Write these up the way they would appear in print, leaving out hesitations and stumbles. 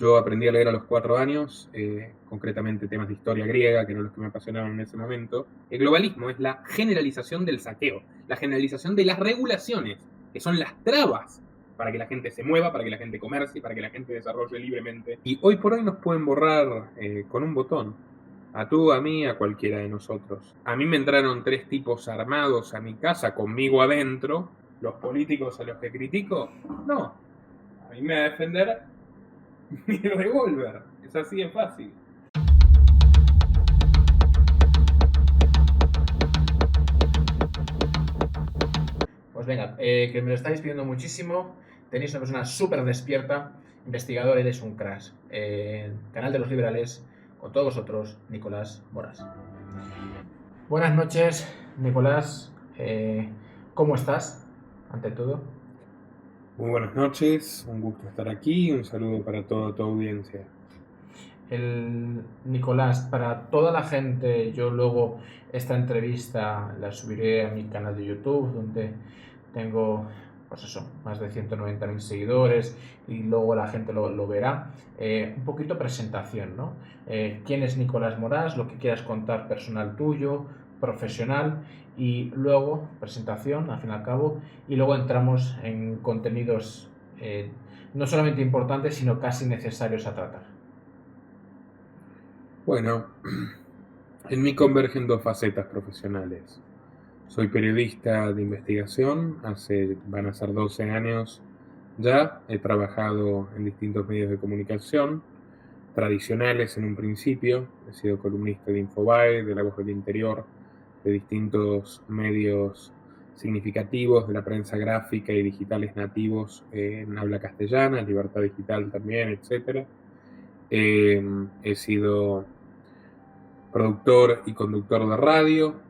Yo aprendí a leer a los 4 años, concretamente temas de historia griega, que eran los que me apasionaban en ese momento. El globalismo es la generalización del saqueo, la generalización de las regulaciones, que son las trabas para que la gente se mueva, para que la gente comercie, para que la gente desarrolle libremente. Y hoy por hoy nos pueden borrar con un botón. A tú, a mí, a cualquiera de nosotros. A mí me entraron 3 tipos armados a mi casa, conmigo adentro. Los políticos a los que critico, no. A mí me va a defender mi revólver. Es así de fácil. Pues venga, que me lo estáis pidiendo muchísimo. Tenéis una persona súper despierta. Investigador, eres un crash. Canal de los Liberales, con todos vosotros, Nicolás Moras. Buenas noches, Nicolás. ¿Cómo estás? Ante todo. Muy buenas noches, un gusto estar aquí, un saludo para toda tu audiencia. Nicolás, para toda la gente, yo luego esta entrevista la subiré a mi canal de YouTube, donde tengo, pues eso, más de 190.000 seguidores y luego la gente lo verá. Un poquito presentación, ¿no? ¿Quién es Nicolás Moras? Lo que quieras contar personal tuyo, profesional, y luego presentación, al fin y al cabo, y luego entramos en contenidos no solamente importantes, sino casi necesarios a tratar. Bueno, en mí convergen 2 facetas profesionales. Soy periodista de investigación, van a ser 12 años ya. He trabajado en distintos medios de comunicación, tradicionales en un principio. He sido columnista de Infobae, de La Voz del Interior, de distintos medios significativos de la prensa gráfica y digitales nativos en habla castellana, Libertad Digital también, etc. He sido productor y conductor de radio,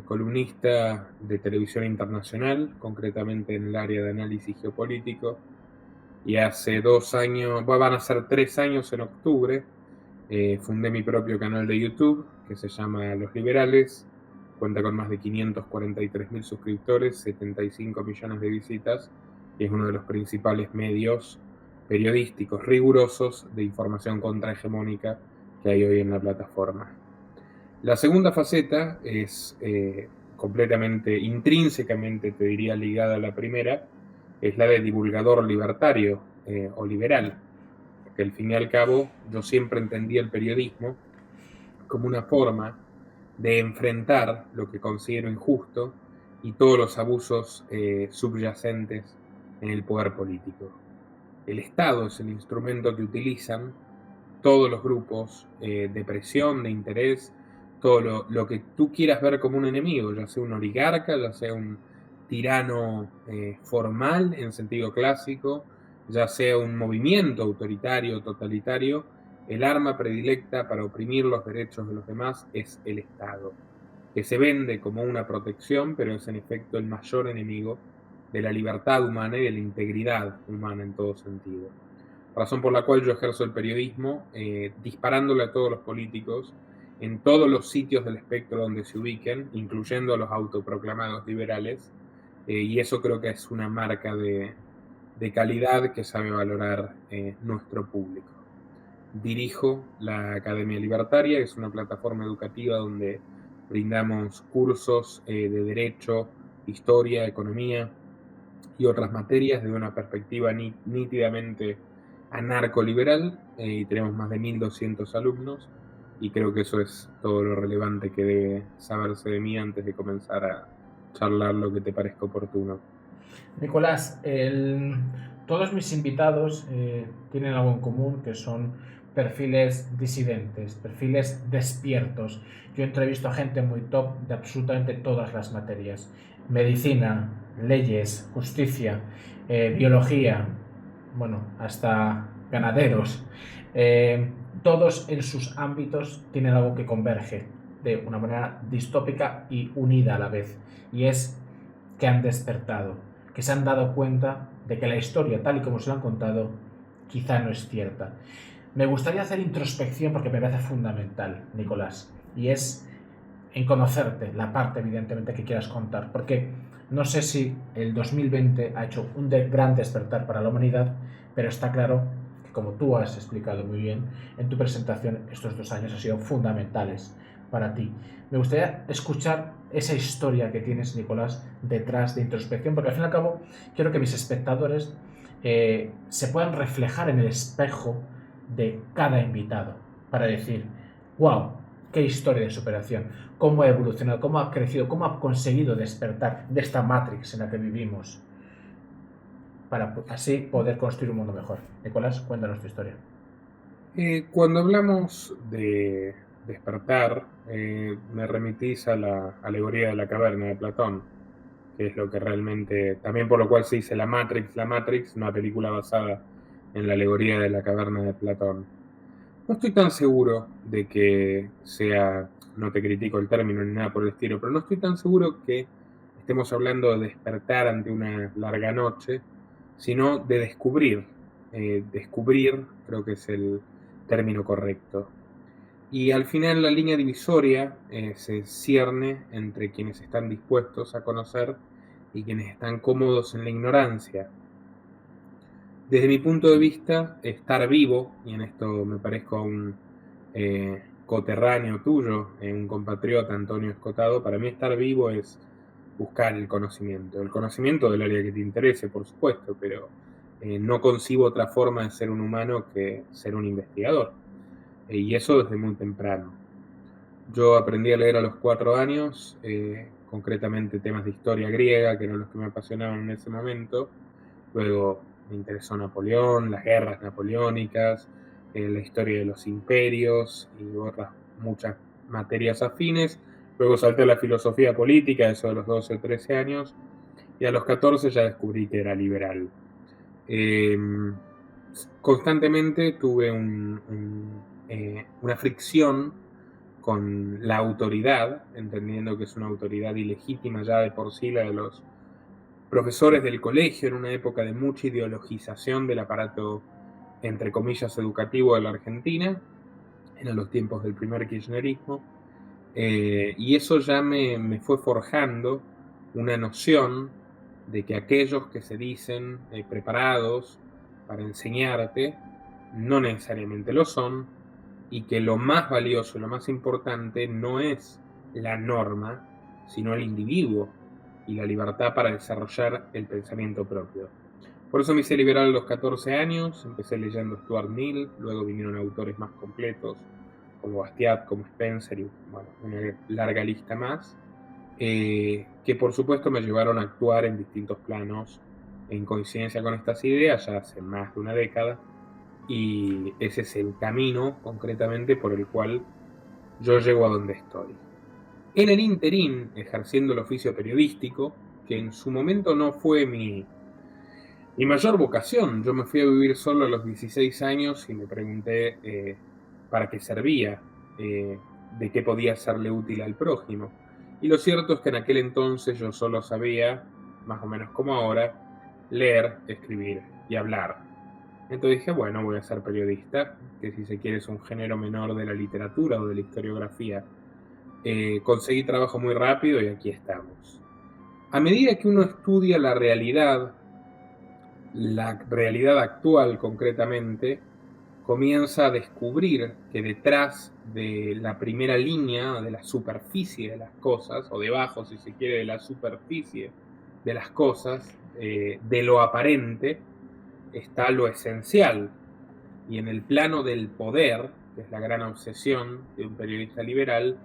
columnista de televisión internacional, concretamente en el área de análisis geopolítico. Y hace 2 años, van a ser 3 años en octubre, fundé mi propio canal de YouTube que se llama Los Liberales. Cuenta con más de 543.000 suscriptores, 75 millones de visitas, y es uno de los principales medios periodísticos rigurosos de información contrahegemónica que hay hoy en la plataforma. La segunda faceta es completamente, intrínsecamente, te diría, ligada a la primera, es la de divulgador libertario o liberal, porque al fin y al cabo yo siempre entendí el periodismo como una forma de enfrentar lo que considero injusto y todos los abusos subyacentes en el poder político. El Estado es el instrumento que utilizan todos los grupos de presión, de interés, todo lo que tú quieras ver como un enemigo, ya sea un oligarca, ya sea un tirano formal en sentido clásico, ya sea un movimiento autoritario, totalitario. El arma predilecta para oprimir los derechos de los demás es el Estado, que se vende como una protección, pero es en efecto el mayor enemigo de la libertad humana y de la integridad humana en todo sentido. Razón por la cual yo ejerzo el periodismo disparándole a todos los políticos en todos los sitios del espectro donde se ubiquen, incluyendo a los autoproclamados liberales, y eso creo que es una marca de calidad que sabe valorar nuestro público. Dirijo la Academia Libertaria, que es una plataforma educativa donde brindamos cursos de derecho, historia, economía y otras materias desde una perspectiva nítidamente anarcoliberal, y tenemos más de 1.200 alumnos, y creo que eso es todo lo relevante que debe saberse de mí antes de comenzar a charlar lo que te parezca oportuno. Nicolás, todos mis invitados tienen algo en común, que son perfiles disidentes, perfiles despiertos. Yo entrevisto a gente muy top de absolutamente todas las materias: medicina, leyes, justicia, biología, bueno, hasta ganaderos. Todos en sus ámbitos tienen algo que converge de una manera distópica y unida a la vez, y es que han despertado, que se han dado cuenta de que la historia, tal y como se la han contado, quizá no es cierta. Me gustaría hacer introspección porque me parece fundamental, Nicolás, y es en conocerte, la parte evidentemente que quieras contar, porque no sé si el 2020 ha hecho un gran despertar para la humanidad, pero está claro que, como tú has explicado muy bien en tu presentación, estos 2 años han sido fundamentales para ti. Me gustaría escuchar esa historia que tienes, Nicolás, detrás de introspección, porque al fin y al cabo quiero que mis espectadores se puedan reflejar en el espejo de cada invitado para decir, wow, qué historia de superación, cómo ha evolucionado, cómo ha crecido, cómo ha conseguido despertar de esta Matrix en la que vivimos, para así poder construir un mundo mejor. Nicolás, cuéntanos tu historia. Cuando hablamos de despertar, me remitís a la alegoría de la caverna de Platón, que es lo que realmente, también por lo cual se dice La Matrix, una película basada en la alegoría de la caverna de Platón. No estoy tan seguro de que sea, no te critico el término ni nada por el estilo, pero no estoy tan seguro que estemos hablando de despertar ante una larga noche, sino de descubrir. Descubrir creo que es el término correcto. Y al final la línea divisoria se cierne entre quienes están dispuestos a conocer y quienes están cómodos en la ignorancia. Desde mi punto de vista, estar vivo, y en esto me parezco a un coterráneo tuyo, un compatriota, Antonio Escotado, para mí estar vivo es buscar el conocimiento del área que te interese, por supuesto, pero no concibo otra forma de ser un humano que ser un investigador, y eso desde muy temprano. Yo aprendí a leer a los 4 años, concretamente temas de historia griega, que eran los que me apasionaban en ese momento. Luego me interesó Napoleón, las guerras napoleónicas, la historia de los imperios y otras muchas materias afines. Luego salté a la filosofía política, eso de los 12 o 13 años, y a los 14 ya descubrí que era liberal. Constantemente tuve una fricción con la autoridad, entendiendo que es una autoridad ilegítima ya de por sí la de los profesores del colegio, en una época de mucha ideologización del aparato, entre comillas, educativo de la Argentina, en los tiempos del primer kirchnerismo, y eso ya me fue forjando una noción de que aquellos que se dicen preparados para enseñarte no necesariamente lo son, y que lo más valioso y lo más importante no es la norma, sino el individuo y la libertad para desarrollar el pensamiento propio. Por eso me hice liberal a los 14 años, empecé leyendo Stuart Mill, luego vinieron autores más completos, como Bastiat, como Spencer, y bueno, una larga lista más, que por supuesto me llevaron a actuar en distintos planos en coincidencia con estas ideas ya hace más de una década, y ese es el camino concretamente por el cual yo llego a donde estoy. En el interín, ejerciendo el oficio periodístico, que en su momento no fue mi mayor vocación. Yo me fui a vivir solo a los 16 años y me pregunté para qué servía, de qué podía serle útil al prójimo. Y lo cierto es que en aquel entonces yo solo sabía, más o menos como ahora, leer, escribir y hablar. Entonces dije, bueno, voy a ser periodista, que si se quiere es un género menor de la literatura o de la historiografía. Conseguí trabajo muy rápido y aquí estamos. A medida que uno estudia la realidad actual concretamente, comienza a descubrir que detrás de la primera línea, de la superficie de las cosas, o debajo, si se quiere, de la superficie de las cosas, de lo aparente, está lo esencial. Y en el plano del poder, que es la gran obsesión de un periodista liberal,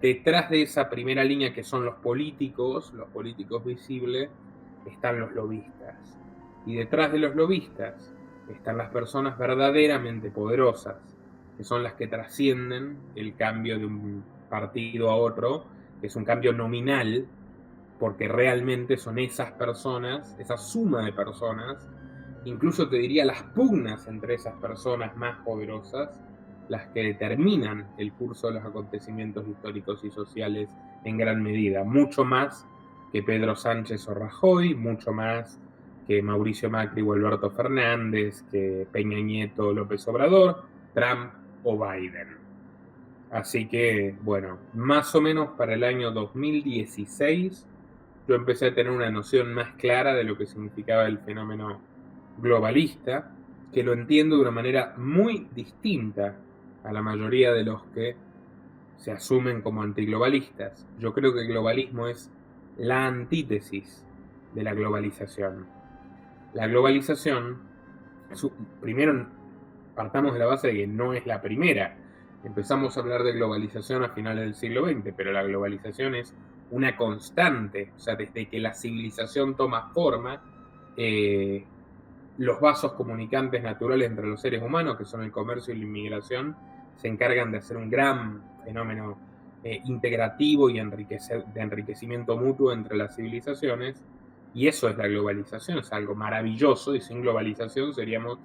detrás de esa primera línea que son los políticos visibles, están los lobistas. Y detrás de los lobistas están las personas verdaderamente poderosas, que son las que trascienden el cambio de un partido a otro, que es un cambio nominal, porque realmente son esas personas, esa suma de personas, incluso te diría las pugnas entre esas personas más poderosas, las que determinan el curso de los acontecimientos históricos y sociales en gran medida, mucho más que Pedro Sánchez o Rajoy, mucho más que Mauricio Macri o Alberto Fernández, que Peña Nieto o López Obrador, Trump o Biden. Así que, bueno, más o menos para el año 2016 yo empecé a tener una noción más clara de lo que significaba el fenómeno globalista, que lo entiendo de una manera muy distinta a la mayoría de los que se asumen como antiglobalistas. Yo creo que el globalismo es la antítesis de la globalización. La globalización, primero partamos de la base de que no es la primera. Empezamos a hablar de globalización a finales del siglo XX, pero la globalización es una constante. O sea, desde que la civilización toma forma, los vasos comunicantes naturales entre los seres humanos, que son el comercio y la inmigración, se encargan de hacer un gran fenómeno integrativo y de enriquecimiento mutuo entre las civilizaciones, y eso es la globalización, es algo maravilloso, y sin globalización seríamos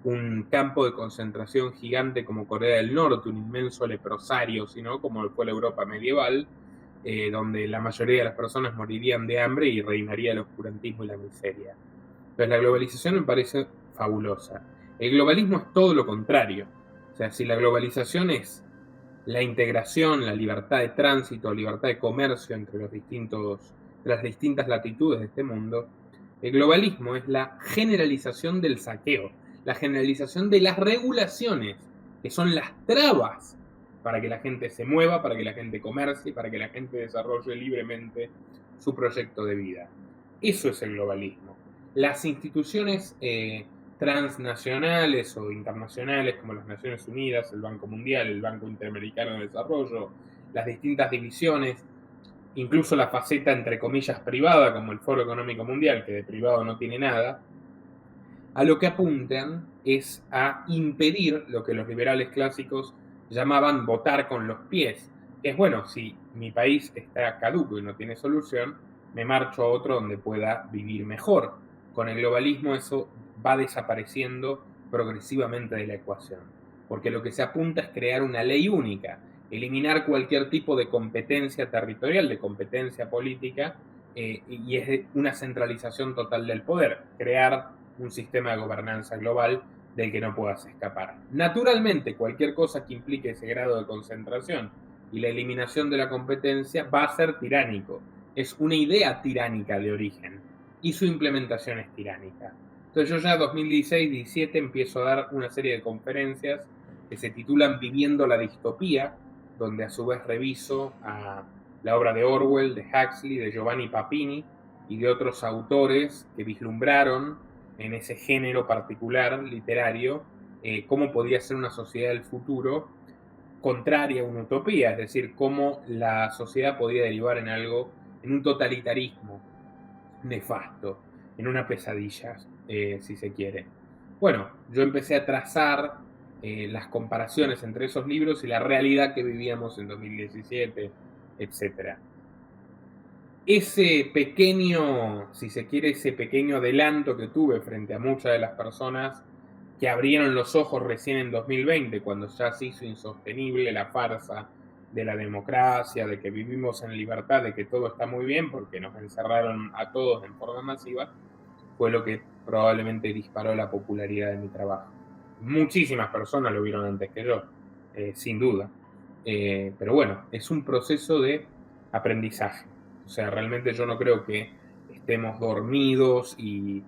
un campo de concentración gigante como Corea del Norte, un inmenso leprosario, sino como fue la Europa medieval, donde la mayoría de las personas morirían de hambre y reinaría el oscurantismo y la miseria. Entonces la globalización me parece fabulosa. El globalismo es todo lo contrario. O sea, si la globalización es la integración, la libertad de tránsito, libertad de comercio entre las distintas latitudes de este mundo, el globalismo es la generalización del saqueo, la generalización de las regulaciones, que son las trabas para que la gente se mueva, para que la gente comercie, para que la gente desarrolle libremente su proyecto de vida. Eso es el globalismo. Las instituciones transnacionales o internacionales como las Naciones Unidas, el Banco Mundial, el Banco Interamericano de Desarrollo, las distintas divisiones, incluso la faceta entre comillas privada como el Foro Económico Mundial, que de privado no tiene nada, a lo que apuntan es a impedir lo que los liberales clásicos llamaban votar con los pies. Es bueno, si mi país está caduco y no tiene solución, me marcho a otro donde pueda vivir mejor. Con el globalismo eso va desapareciendo progresivamente de la ecuación, porque lo que se apunta es crear una ley única, eliminar cualquier tipo de competencia territorial, de competencia política, y es una centralización total del poder, crear un sistema de gobernanza global del que no puedas escapar. Naturalmente, cualquier cosa que implique ese grado de concentración y la eliminación de la competencia va a ser tiránico. Es una idea tiránica de origen y su implementación es tiránica. Entonces yo ya en 2016-17 empiezo a dar una serie de conferencias que se titulan Viviendo la distopía, donde a su vez reviso a la obra de Orwell, de Huxley, de Giovanni Papini y de otros autores que vislumbraron en ese género particular literario cómo podía ser una sociedad del futuro contraria a una utopía, es decir, cómo la sociedad podía derivar en algo, en un totalitarismo nefasto, en una pesadilla, si se quiere. Bueno, yo empecé a trazar las comparaciones entre esos libros y la realidad que vivíamos en 2017, etc. Ese pequeño, si se quiere, ese pequeño adelanto que tuve frente a muchas de las personas que abrieron los ojos recién en 2020, cuando ya se hizo insostenible la farsa de la democracia, de que vivimos en libertad, de que todo está muy bien porque nos encerraron a todos en forma masiva, fue lo que probablemente disparó la popularidad de mi trabajo. Muchísimas personas lo vieron antes que yo, sin duda. Pero bueno, es un proceso de aprendizaje. O sea, realmente yo no creo que estemos dormidos y...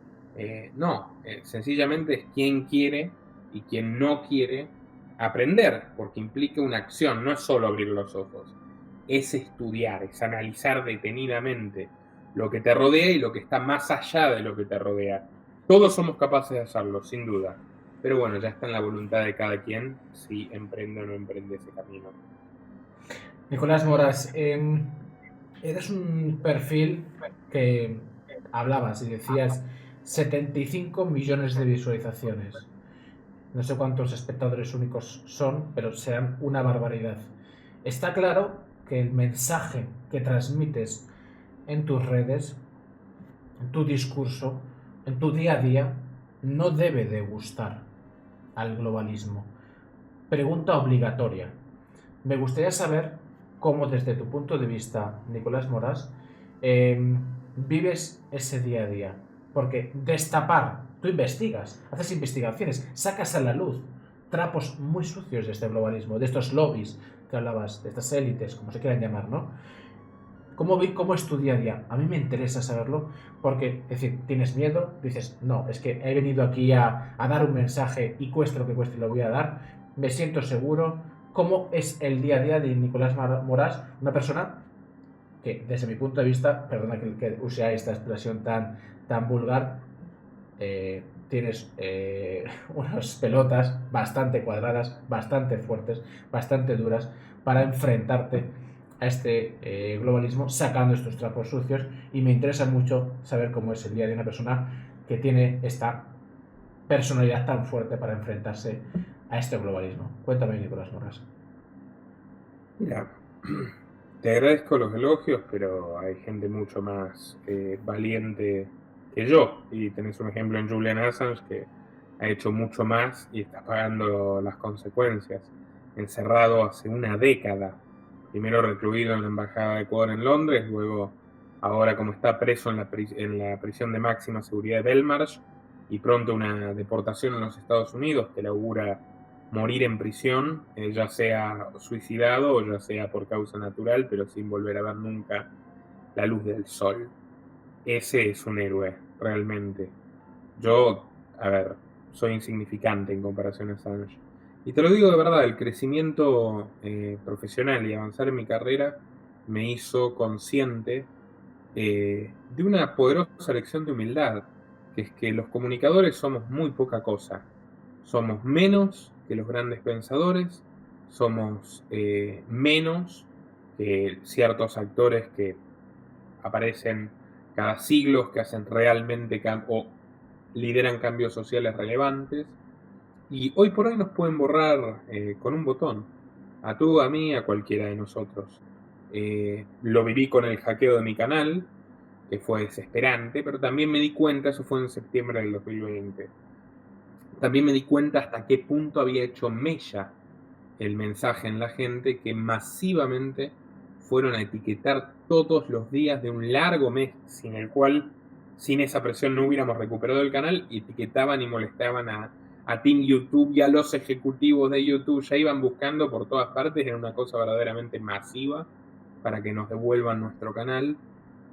sencillamente es quien quiere y quien no quiere aprender, porque implica una acción, no es solo abrir los ojos, es estudiar, es analizar detenidamente lo que te rodea y lo que está más allá de lo que te rodea. Todos somos capaces de hacerlo, sin duda, pero bueno, ya está en la voluntad de cada quien si emprende o no emprende ese camino. Nicolás Moras, eres un perfil que hablabas y decías 75 millones de visualizaciones. No sé cuántos espectadores únicos son, pero serán una barbaridad. Está claro que el mensaje que transmites en tus redes, en tu discurso, en tu día a día, no debe de gustar al globalismo. Pregunta obligatoria. Me gustaría saber cómo, desde tu punto de vista, Nicolás Moras, vives ese día a día. Porque destapar, tú investigas, haces investigaciones, sacas a la luz trapos muy sucios de este globalismo, de estos lobbies que hablabas, de estas élites, como se quieran llamar, ¿no? ¿Cómo es tu día a día? A mí me interesa saberlo porque, es decir, tienes miedo, dices, no, es que he venido aquí a dar un mensaje y cueste lo que cueste lo voy a dar, me siento seguro. ¿Cómo es el día a día de Nicolás Morás, una persona que, desde mi punto de vista, perdona que use esta expresión tan vulgar, tienes unas pelotas bastante cuadradas, bastante fuertes, bastante duras para enfrentarte a este globalismo sacando estos trapos sucios, y me interesa mucho saber cómo es el día de una persona que tiene esta personalidad tan fuerte para enfrentarse a este globalismo. Cuéntame, Nicolás Morras. Mira, te agradezco los elogios, pero hay gente mucho más valiente que yo. Y tenés un ejemplo en Julian Assange que ha hecho mucho más y está pagando las consecuencias. Encerrado hace una década, primero recluido en la Embajada de Ecuador en Londres, luego ahora como está preso en la prisión de máxima seguridad de Belmarsh y pronto una deportación en los Estados Unidos que le augura morir en prisión, ya sea suicidado o ya sea por causa natural, pero sin volver a ver nunca la luz del sol. Ese es un héroe, realmente. Yo, a ver, soy insignificante en comparación a Assange. Y te lo digo de verdad, el crecimiento profesional y avanzar en mi carrera me hizo consciente de una poderosa lección de humildad, que es que los comunicadores somos muy poca cosa. Somos menos que los grandes pensadores, somos menos que ciertos actores que aparecen cada siglo, que hacen realmente o lideran cambios sociales relevantes. Y hoy por hoy nos pueden borrar con un botón. A tú, a mí, a cualquiera de nosotros. Lo viví con el hackeo de mi canal, que fue desesperante, pero también me di cuenta, eso fue en septiembre del 2020, también me di cuenta hasta qué punto había hecho mella el mensaje en la gente, que masivamente fueron a etiquetar todos los días de un largo mes, sin el cual, sin esa presión no hubiéramos recuperado el canal, y etiquetaban y molestaban a Team YouTube y a los ejecutivos de YouTube, ya iban buscando por todas partes, era una cosa verdaderamente masiva para que nos devuelvan nuestro canal,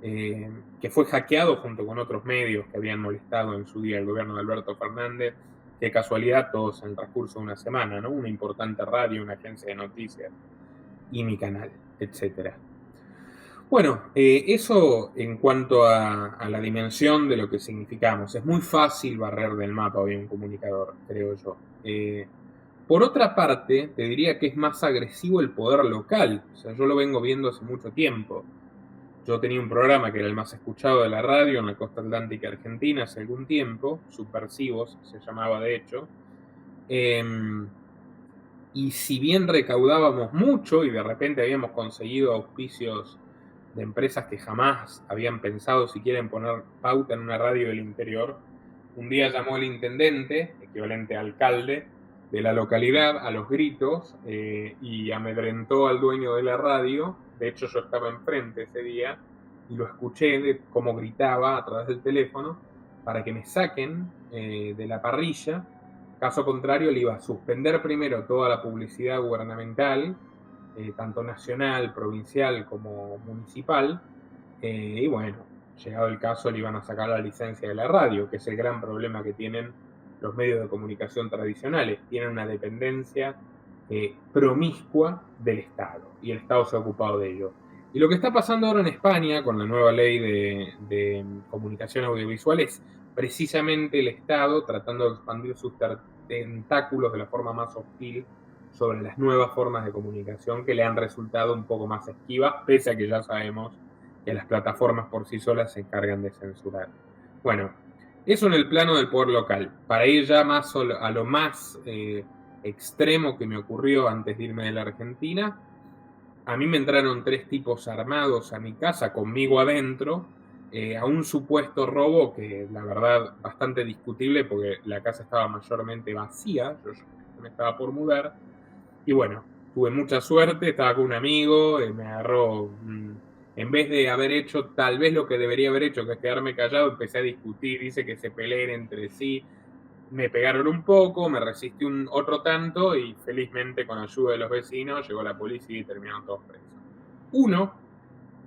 que fue hackeado junto con otros medios que habían molestado en su día el gobierno de Alberto Fernández. Qué casualidad, todos en el transcurso de una semana, ¿no? Una importante radio, una agencia de noticias y mi canal, etcétera. Bueno, eso en cuanto a la dimensión de lo que significamos. Es muy fácil barrer del mapa hoy un comunicador, creo yo. Por otra parte, te diría que es más agresivo el poder local. O sea, yo lo vengo viendo hace mucho tiempo. Yo tenía un programa que era el más escuchado de la radio en la costa atlántica argentina hace algún tiempo, Subversivos se llamaba de hecho, y si bien recaudábamos mucho y de repente habíamos conseguido auspicios de empresas que jamás habían pensado siquiera en poner pauta en una radio del interior, un día llamó el intendente, equivalente a alcalde, de la localidad a los gritos y amedrentó al dueño de la radio. De hecho, yo estaba enfrente ese día y lo escuché de cómo gritaba a través del teléfono para que me saquen de la parrilla. Caso contrario, le iba a suspender primero toda la publicidad gubernamental, tanto nacional, provincial como municipal, y bueno, llegado el caso le iban a sacar la licencia de la radio, que es el gran problema que tienen los medios de comunicación tradicionales. Tienen una dependencia promiscua del Estado, y el Estado se ha ocupado de ello. Y lo que está pasando ahora en España con la nueva ley de comunicación audiovisual es precisamente el Estado tratando de expandir sus tentáculos de la forma más hostil sobre las nuevas formas de comunicación que le han resultado un poco más esquivas, pese a que ya sabemos que las plataformas por sí solas se encargan de censurar. Bueno, eso en el plano del poder local. Para ir ya más a lo más extremo que me ocurrió antes de irme de la Argentina, a mí me entraron 3 tipos armados a mi casa, conmigo adentro, a un supuesto robo que la verdad bastante discutible porque la casa estaba mayormente vacía, yo me estaba por mudar, y bueno, tuve mucha suerte, estaba con un amigo, me agarró, en vez de haber hecho tal vez lo que debería haber hecho, que es quedarme callado, empecé a discutir, dice que se peleen entre sí, me pegaron un poco, me resistí otro tanto y felizmente con ayuda de los vecinos llegó la policía y terminaron todos presos. Uno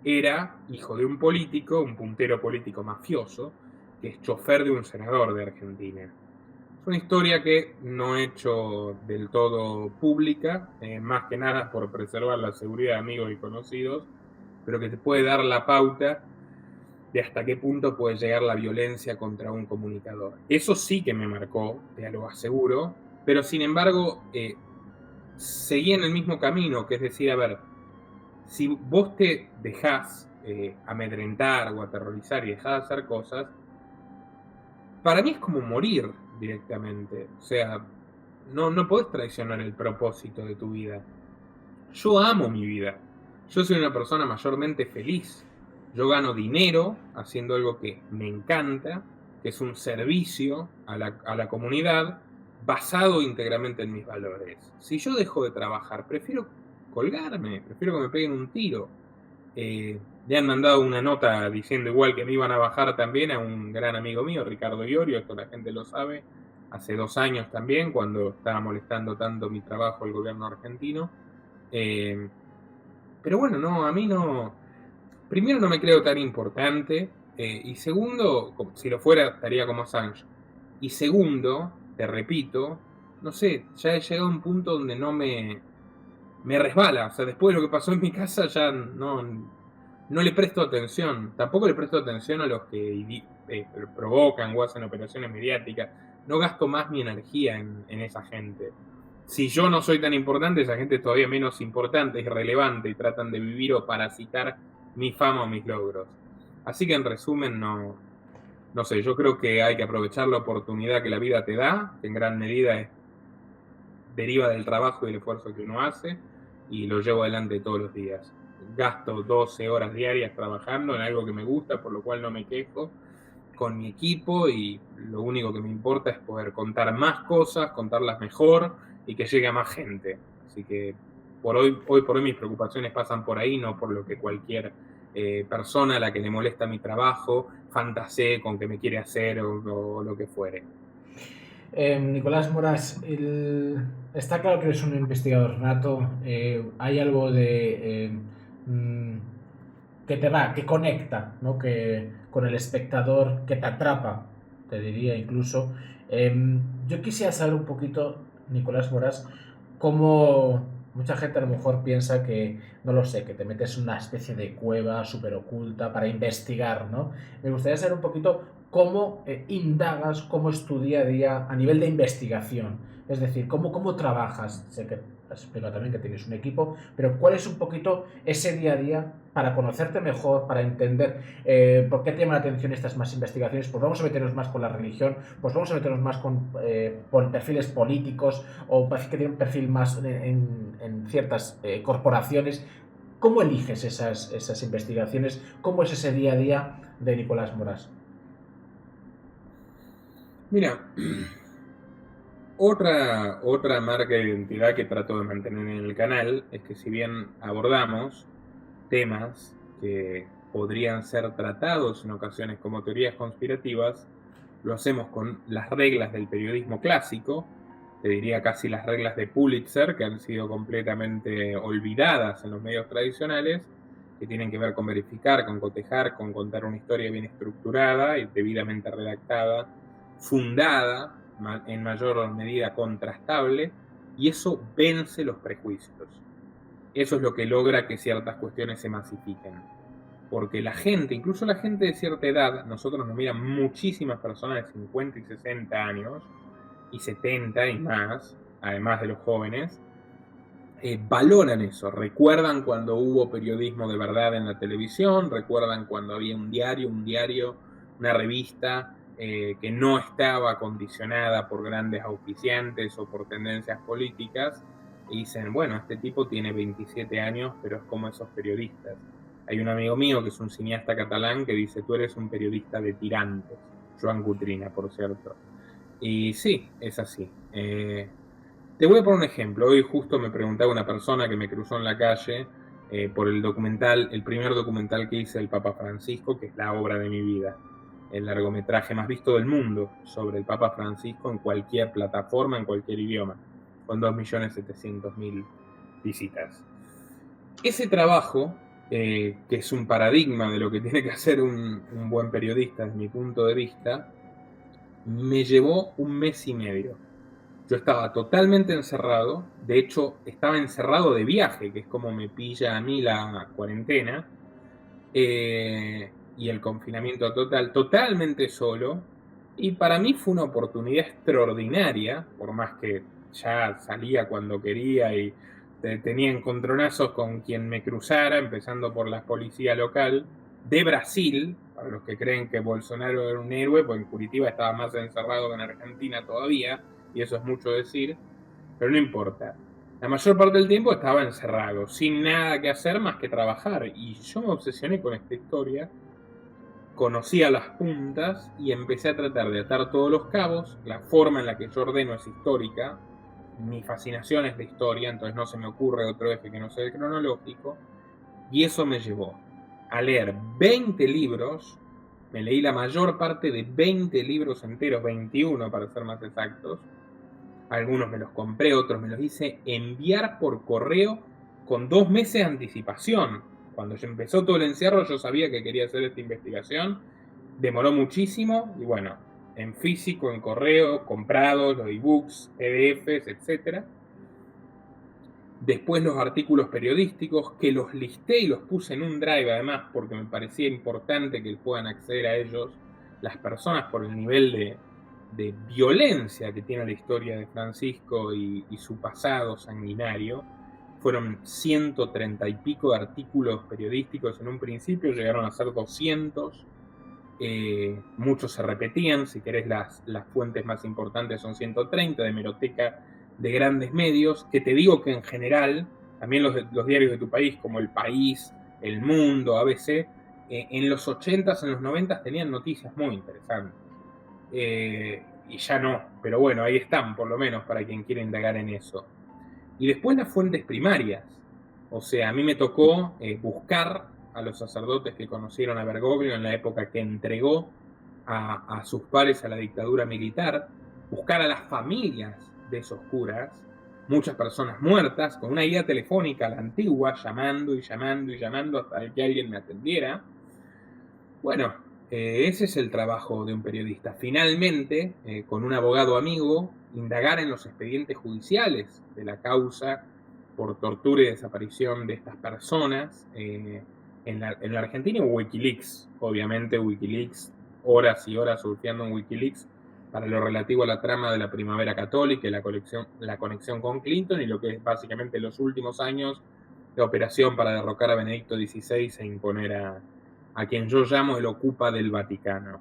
era hijo de un político, un puntero político mafioso, que es chofer de un senador de Argentina. Es una historia que no he hecho del todo pública, más que nada por preservar la seguridad de amigos y conocidos, pero que te puede dar la pauta de hasta qué punto puede llegar la violencia contra un comunicador. Eso sí que me marcó, te lo aseguro, pero sin embargo seguí en el mismo camino, que es decir, a ver, si vos te dejás amedrentar o aterrorizar y dejás de hacer cosas, para mí es como morir directamente. O sea, no podés traicionar el propósito de tu vida. Yo amo mi vida. Yo soy una persona mayormente feliz. Yo gano dinero haciendo algo que me encanta, que es un servicio a la comunidad basado íntegramente en mis valores. Si yo dejo de trabajar, prefiero colgarme, prefiero que me peguen un tiro. Le han mandado una nota diciendo igual que me iban a bajar también a un gran amigo mío, Ricardo Iorio, esto la gente lo sabe, hace 2 años también, cuando estaba molestando tanto mi trabajo el gobierno argentino. Pero bueno, no, a mí no. Primero, no me creo tan importante. Y segundo, si lo fuera, estaría como Assange. Y segundo, te repito, no sé, ya he llegado a un punto donde me resbala. O sea, después de lo que pasó en mi casa, ya no le presto atención. Tampoco le presto atención a los que provocan o hacen operaciones mediáticas. No gasto más mi energía en esa gente. Si yo no soy tan importante, esa gente es todavía menos importante, es relevante y tratan de vivir o parasitar mi fama o mis logros. Así que en resumen, no sé, yo creo que hay que aprovechar la oportunidad que la vida te da, que en gran medida deriva del trabajo y el esfuerzo que uno hace, y lo llevo adelante todos los días. Gasto 12 horas diarias trabajando en algo que me gusta, por lo cual no me quejo, con mi equipo, y lo único que me importa es poder contar más cosas, contarlas mejor y que llegue a más gente. Así que hoy por hoy mis preocupaciones pasan por ahí, no por lo que cualquier persona a la que le molesta mi trabajo fantasee con que me quiere hacer o lo que fuere. Nicolás Moras, está claro que eres un investigador nato. Hay algo de mm, que te va, que conecta, ¿no? Que con el espectador, que te atrapa, te diría incluso. Yo quisiera saber un poquito, Nicolás Moras, cómo mucha gente a lo mejor piensa que, no lo sé, que te metes en una especie de cueva súper oculta para investigar, ¿no? Me gustaría saber un poquito cómo indagas, cómo es tu día a día a nivel de investigación. Es decir, cómo trabajas. Sé que has explicado también que tienes un equipo, pero ¿cuál es un poquito ese día a día para conocerte mejor, para entender por qué te llaman la atención estas más investigaciones? Pues vamos a meternos más con la religión, pues vamos a meternos más con perfiles políticos o que tienen un perfil más en ciertas corporaciones. ¿Cómo eliges esas investigaciones? ¿Cómo es ese día a día de Nicolás Moras? Mira, otra marca de identidad que trato de mantener en el canal es que si bien abordamos temas que podrían ser tratados en ocasiones como teorías conspirativas, lo hacemos con las reglas del periodismo clásico, te diría casi las reglas de Pulitzer, que han sido completamente olvidadas en los medios tradicionales, que tienen que ver con verificar, con cotejar, con contar una historia bien estructurada y debidamente redactada, fundada, en mayor medida contrastable, y eso vence los prejuicios. Eso es lo que logra que ciertas cuestiones se masifiquen. Porque la gente, incluso la gente de cierta edad, nosotros nos miran muchísimas personas de 50 y 60 años, y 70 y más, además de los jóvenes, valoran eso, recuerdan cuando hubo periodismo de verdad en la televisión, recuerdan cuando había un diario, una revista que no estaba condicionada por grandes auspiciantes o por tendencias políticas, y dicen, bueno, este tipo tiene 27 años, pero es como esos periodistas. Hay un amigo mío que es un cineasta catalán que dice, tú eres un periodista de tirantes, Joan Cutrina, por cierto. Y sí, es así. Te voy a poner un ejemplo. Hoy justo me preguntaba una persona que me cruzó en la calle por el documental, el primer documental que hice del Papa Francisco, que es la obra de mi vida, el largometraje más visto del mundo sobre el Papa Francisco en cualquier plataforma, en cualquier idioma, con 2.700.000 visitas. Ese trabajo que es un paradigma de lo que tiene que hacer un buen periodista desde mi punto de vista, me llevó 1 mes y medio. Yo estaba totalmente encerrado, de hecho estaba encerrado de viaje, que es como me pilla a mí la cuarentena, y el confinamiento total, totalmente solo, y para mí fue una oportunidad extraordinaria, por más que ya salía cuando quería y tenía encontronazos con quien me cruzara, empezando por la policía local de Brasil, para los que creen que Bolsonaro era un héroe, pues en Curitiba estaba más encerrado que en Argentina todavía, y eso es mucho decir, pero no importa. La mayor parte del tiempo estaba encerrado, sin nada que hacer más que trabajar, y yo me obsesioné con esta historia, conocí a las puntas y empecé a tratar de atar todos los cabos. La forma en la que yo ordeno es histórica, mi fascinación es la historia, entonces no se me ocurre otro eje que no sea el cronológico, y eso me llevó a leer 20 libros. Me leí la mayor parte de 20 libros enteros, 21 para ser más exactos. Algunos me los compré, otros me los hice enviar por correo con 2 meses de anticipación. Cuando ya empezó todo el encierro, yo sabía que quería hacer esta investigación. Demoró muchísimo, y bueno, en físico, en correo, comprados, los ebooks, PDFs, etc. Después los artículos periodísticos, que los listé y los puse en un drive además, porque me parecía importante que puedan acceder a ellos las personas por el nivel de violencia que tiene la historia de Francisco y su pasado sanguinario. Fueron 130 y pico de artículos periodísticos en un principio, llegaron a ser 200. Muchos se repetían, si querés las fuentes más importantes son 130 de hemeroteca de grandes medios, que te digo que en general, también los diarios de tu país, como El País, El Mundo, ABC, en los 80s, en los 90s tenían noticias muy interesantes. Y ya no, pero bueno, ahí están, por lo menos, para quien quiera indagar en eso. Y después las fuentes primarias. O sea, a mí me tocó buscar a los sacerdotes que conocieron a Bergoglio en la época que entregó a sus pares a la dictadura militar, buscar a las familias de esos curas, muchas personas muertas, con una guía telefónica a la antigua, llamando y llamando y llamando hasta que alguien me atendiera. Bueno, ese es el trabajo de un periodista. Finalmente, con un abogado amigo, indagar en los expedientes judiciales de la causa por tortura y desaparición de estas personas en la Argentina, Wikileaks. Obviamente Wikileaks, horas y horas surfeando en Wikileaks para lo relativo a la trama de la Primavera Católica y la conexión con Clinton y lo que es básicamente los últimos años de operación para derrocar a Benedicto XVI e imponer a quien yo llamo el ocupa del Vaticano.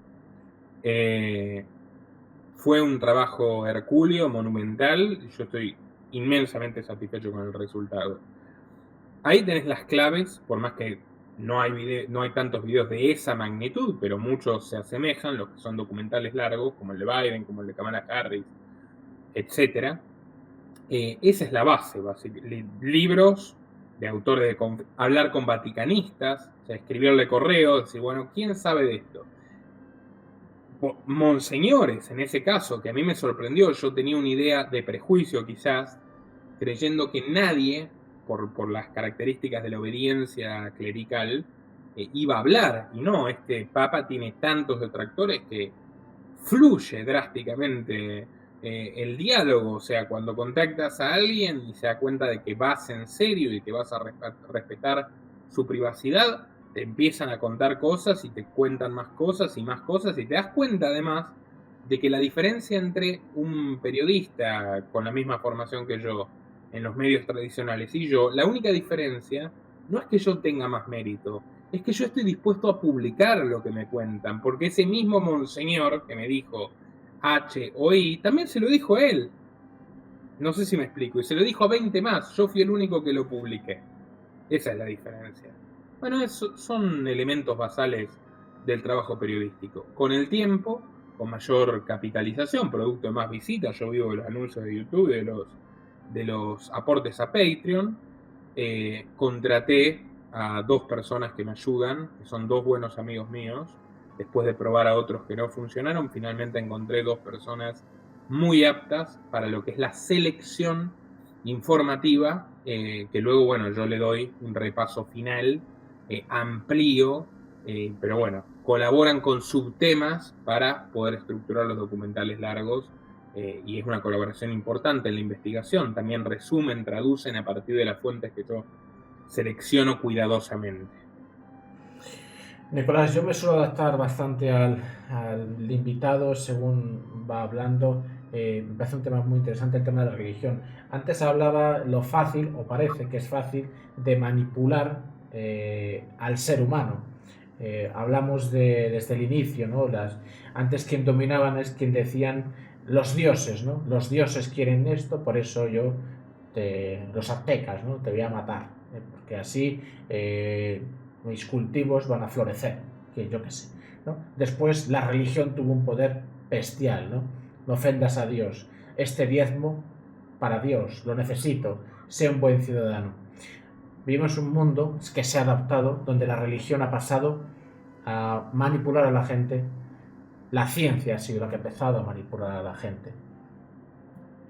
Fue un trabajo hercúleo, monumental, y yo estoy inmensamente satisfecho con el resultado. Ahí tenés las claves, por más que no hay tantos videos de esa magnitud, pero muchos se asemejan, los que son documentales largos, como el de Biden, como el de Kamala Harris, etc. Esa es la base, libros de autores hablar con vaticanistas, o sea, escribirle correos, decir, bueno, ¿quién sabe de esto? Monseñores, en ese caso, que a mí me sorprendió, yo tenía una idea de prejuicio quizás, creyendo que nadie, por las características de la obediencia clerical, iba a hablar, y no, este Papa tiene tantos detractores que fluye drásticamente el diálogo, o sea, cuando contactas a alguien y se da cuenta de que vas en serio y que vas a respetar su privacidad, te empiezan a contar cosas y te cuentan más cosas y te das cuenta además de que la diferencia entre un periodista con la misma formación que yo en los medios tradicionales y yo, la única diferencia no es que yo tenga más mérito, es que yo estoy dispuesto a publicar lo que me cuentan, porque ese mismo monseñor que me dijo H o I, también se lo dijo a él. No sé si me explico, y se lo dijo a 20 más, yo fui el único que lo publiqué. Esa es la diferencia. Bueno, son elementos basales del trabajo periodístico. Con el tiempo, con mayor capitalización, producto de más visitas, yo vivo de los anuncios de YouTube, de los aportes a Patreon, contraté a 2 personas que me ayudan, que son 2 buenos amigos míos. Después de probar a otros que no funcionaron, finalmente encontré 2 personas muy aptas para lo que es la selección informativa, que luego, bueno, yo le doy un repaso final amplío, pero bueno, colaboran con subtemas para poder estructurar los documentales largos, y es una colaboración importante en la investigación. También resumen, traducen a partir de las fuentes que yo selecciono cuidadosamente. Nicolás, yo me suelo adaptar bastante al invitado según va hablando. Me parece un tema muy interesante el tema de la religión. Antes hablaba lo fácil, o parece que es fácil, de manipular al ser humano. Hablamos desde el inicio, ¿no? Antes quien dominaban es quien decían los dioses, ¿no? Los dioses quieren esto, por eso los aztecas, ¿no? Te voy a matar, porque así mis cultivos van a florecer, que yo qué sé, ¿no? Después la religión tuvo un poder bestial, ¿no? No ofendas a Dios, este diezmo para Dios, lo necesito, sé un buen ciudadano. Vivimos un mundo que se ha adaptado, donde la religión ha pasado a manipular a la gente, la ciencia ha sido la que ha empezado a manipular a la gente.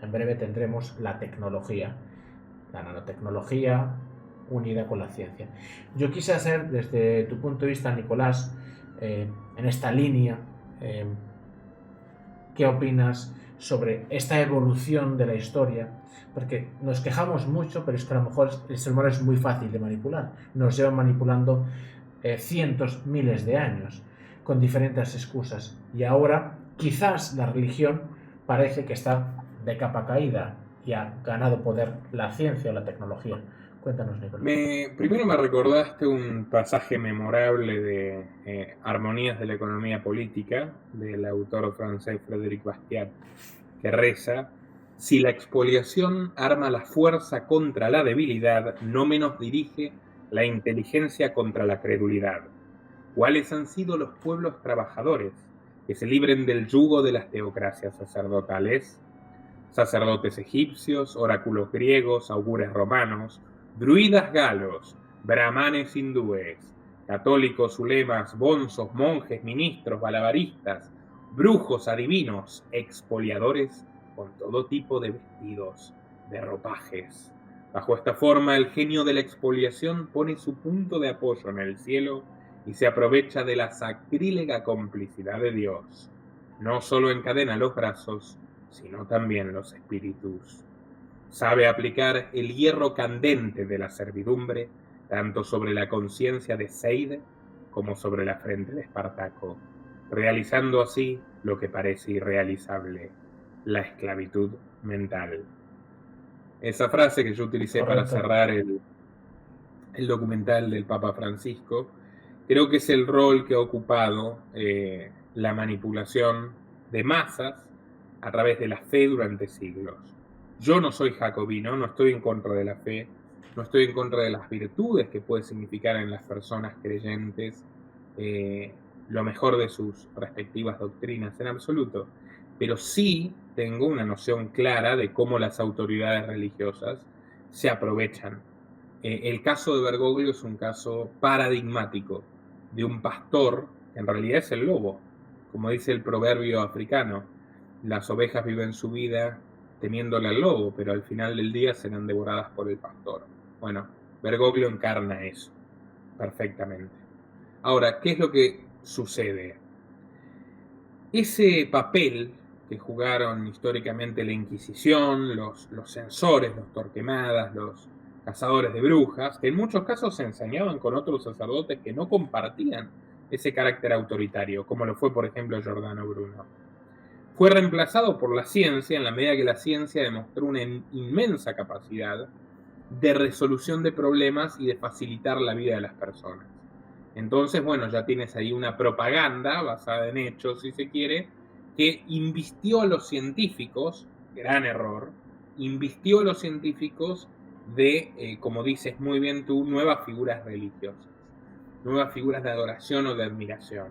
En breve tendremos la tecnología, la nanotecnología unida con la ciencia. Yo quise hacer, desde tu punto de vista, Nicolás, en esta línea, ¿qué opinas sobre esta evolución de la historia? Porque nos quejamos mucho, pero es que a lo mejor el ser humano es muy fácil de manipular. Nos llevan manipulando cientos, miles de años, con diferentes excusas. Y ahora, quizás la religión parece que está de capa caída y ha ganado poder la ciencia o la tecnología. Cuéntanos, Nicolás. Primero me recordaste un pasaje memorable de Armonías de la Economía Política, del autor francés Frédéric Bastiat, que reza: si la expoliación arma la fuerza contra la debilidad, no menos dirige la inteligencia contra la credulidad. ¿Cuáles han sido los pueblos trabajadores que se libren del yugo de las teocracias sacerdotales? Sacerdotes egipcios, oráculos griegos, augures romanos, druidas galos, brahmanes hindúes, católicos, ulemas, bonzos, monjes, ministros, balabaristas, brujos, adivinos, expoliadores con todo tipo de vestidos, de ropajes. Bajo esta forma, el genio de la expoliación pone su punto de apoyo en el cielo y se aprovecha de la sacrílega complicidad de Dios. No solo encadena los brazos, sino también los espíritus. Sabe aplicar el hierro candente de la servidumbre tanto sobre la conciencia de Seide como sobre la frente de Espartaco, realizando así lo que parece irrealizable, la esclavitud mental. Esa frase que yo utilicé para cerrar el documental del Papa Francisco, creo que es el rol que ha ocupado la manipulación de masas a través de la fe durante siglos. Yo no soy jacobino, no estoy en contra de la fe, no estoy en contra de las virtudes que puede significar en las personas creyentes lo mejor de sus respectivas doctrinas, en absoluto, pero sí tengo una noción clara de cómo las autoridades religiosas se aprovechan. El caso de Bergoglio es un caso paradigmático de un pastor, que en realidad es el lobo, como dice el proverbio africano: las ovejas viven su vida temiéndole al lobo, pero al final del día serán devoradas por el pastor. Bueno, Bergoglio encarna eso perfectamente. Ahora, ¿qué es lo que sucede? Ese papel que jugaron históricamente la Inquisición, los censores, los Torquemadas, los cazadores de brujas, que en muchos casos se ensañaban con otros sacerdotes que no compartían ese carácter autoritario, como lo fue, por ejemplo, Giordano Bruno, fue reemplazado por la ciencia en la medida que la ciencia demostró una inmensa capacidad de resolución de problemas y de facilitar la vida de las personas. Entonces, bueno, ya tienes ahí una propaganda basada en hechos, si se quiere, que invistió a los científicos, gran error, invistió a los científicos de, como dices muy bien tú, nuevas figuras religiosas, nuevas figuras de adoración o de admiración.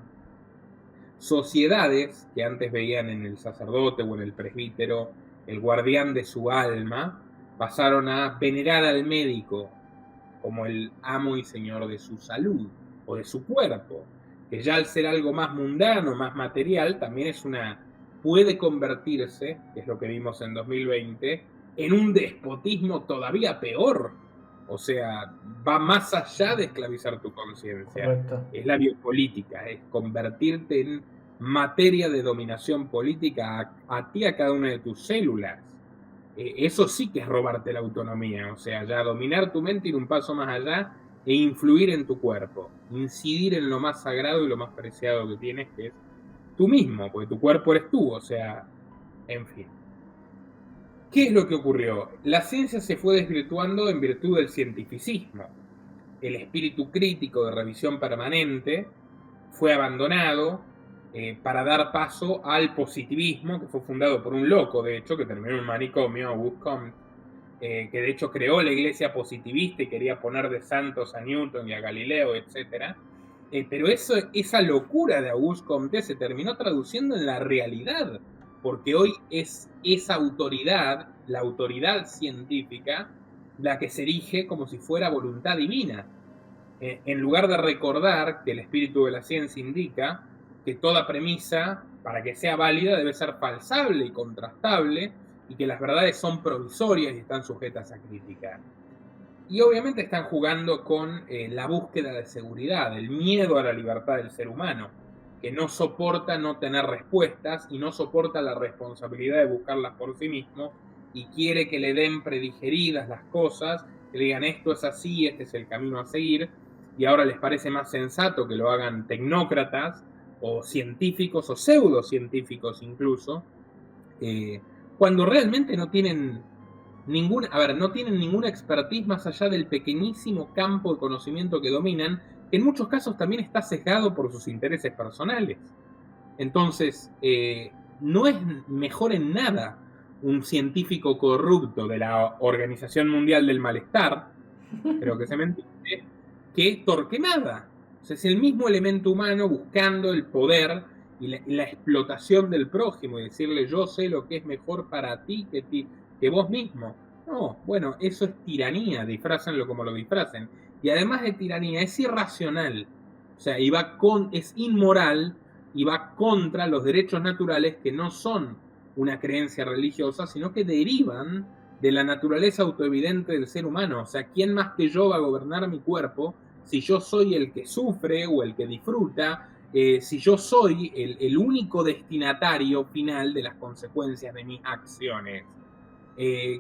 Sociedades que antes veían en el sacerdote o en el presbítero el guardián de su alma, pasaron a venerar al médico como el amo y señor de su salud o de su cuerpo, que ya al ser algo más mundano, más material, también puede convertirse, que es lo que vimos en 2020, en un despotismo todavía peor, O sea, va más allá de esclavizar tu conciencia. Correcto. Es la biopolítica, es convertirte en materia de dominación política a ti, a cada una de tus células. Eso sí que es robarte la autonomía, o sea, ya dominar tu mente, ir un paso más allá e influir en tu cuerpo, incidir en lo más sagrado y lo más preciado que tienes, que es tú mismo, porque tu cuerpo eres tú, o sea, en fin. ¿Qué es lo que ocurrió? La ciencia se fue desvirtuando en virtud del cientificismo. El espíritu crítico de revisión permanente fue abandonado para dar paso al positivismo, que fue fundado por un loco, de hecho, que terminó en un manicomio, Auguste Comte, que de hecho creó la iglesia positivista y quería poner de santos a Newton y a Galileo, etc. Pero esa locura de Auguste Comte se terminó traduciendo en la realidad, porque hoy es esa autoridad, la autoridad científica, la que se erige como si fuera voluntad divina. En lugar de recordar que el espíritu de la ciencia indica que toda premisa, para que sea válida, debe ser falsable y contrastable, y que las verdades son provisorias y están sujetas a crítica. Y obviamente están jugando con la búsqueda de seguridad, el miedo a la libertad del ser humano, que no soporta no tener respuestas y no soporta la responsabilidad de buscarlas por sí mismo y quiere que le den predigeridas las cosas, que le digan esto es así, este es el camino a seguir, y ahora les parece más sensato que lo hagan tecnócratas o científicos o pseudocientíficos incluso, cuando realmente no tienen no tienen ninguna expertise más allá del pequeñísimo campo de conocimiento que dominan, que en muchos casos también está sesgado por sus intereses personales. Entonces, no es mejor en nada un científico corrupto de la Organización Mundial del Malestar, creo que se me entiende, que Torquemada. O sea, es el mismo elemento humano buscando el poder y la explotación del prójimo y decirle yo sé lo que es mejor para ti que vos mismo. No, bueno, eso es tiranía, disfrácenlo como lo disfracen. Y además de tiranía, es irracional. O sea, es inmoral y va contra los derechos naturales que no son una creencia religiosa, sino que derivan de la naturaleza autoevidente del ser humano. O sea, ¿quién más que yo va a gobernar mi cuerpo si yo soy el que sufre o el que disfruta? Si yo soy el único destinatario final de las consecuencias de mis acciones.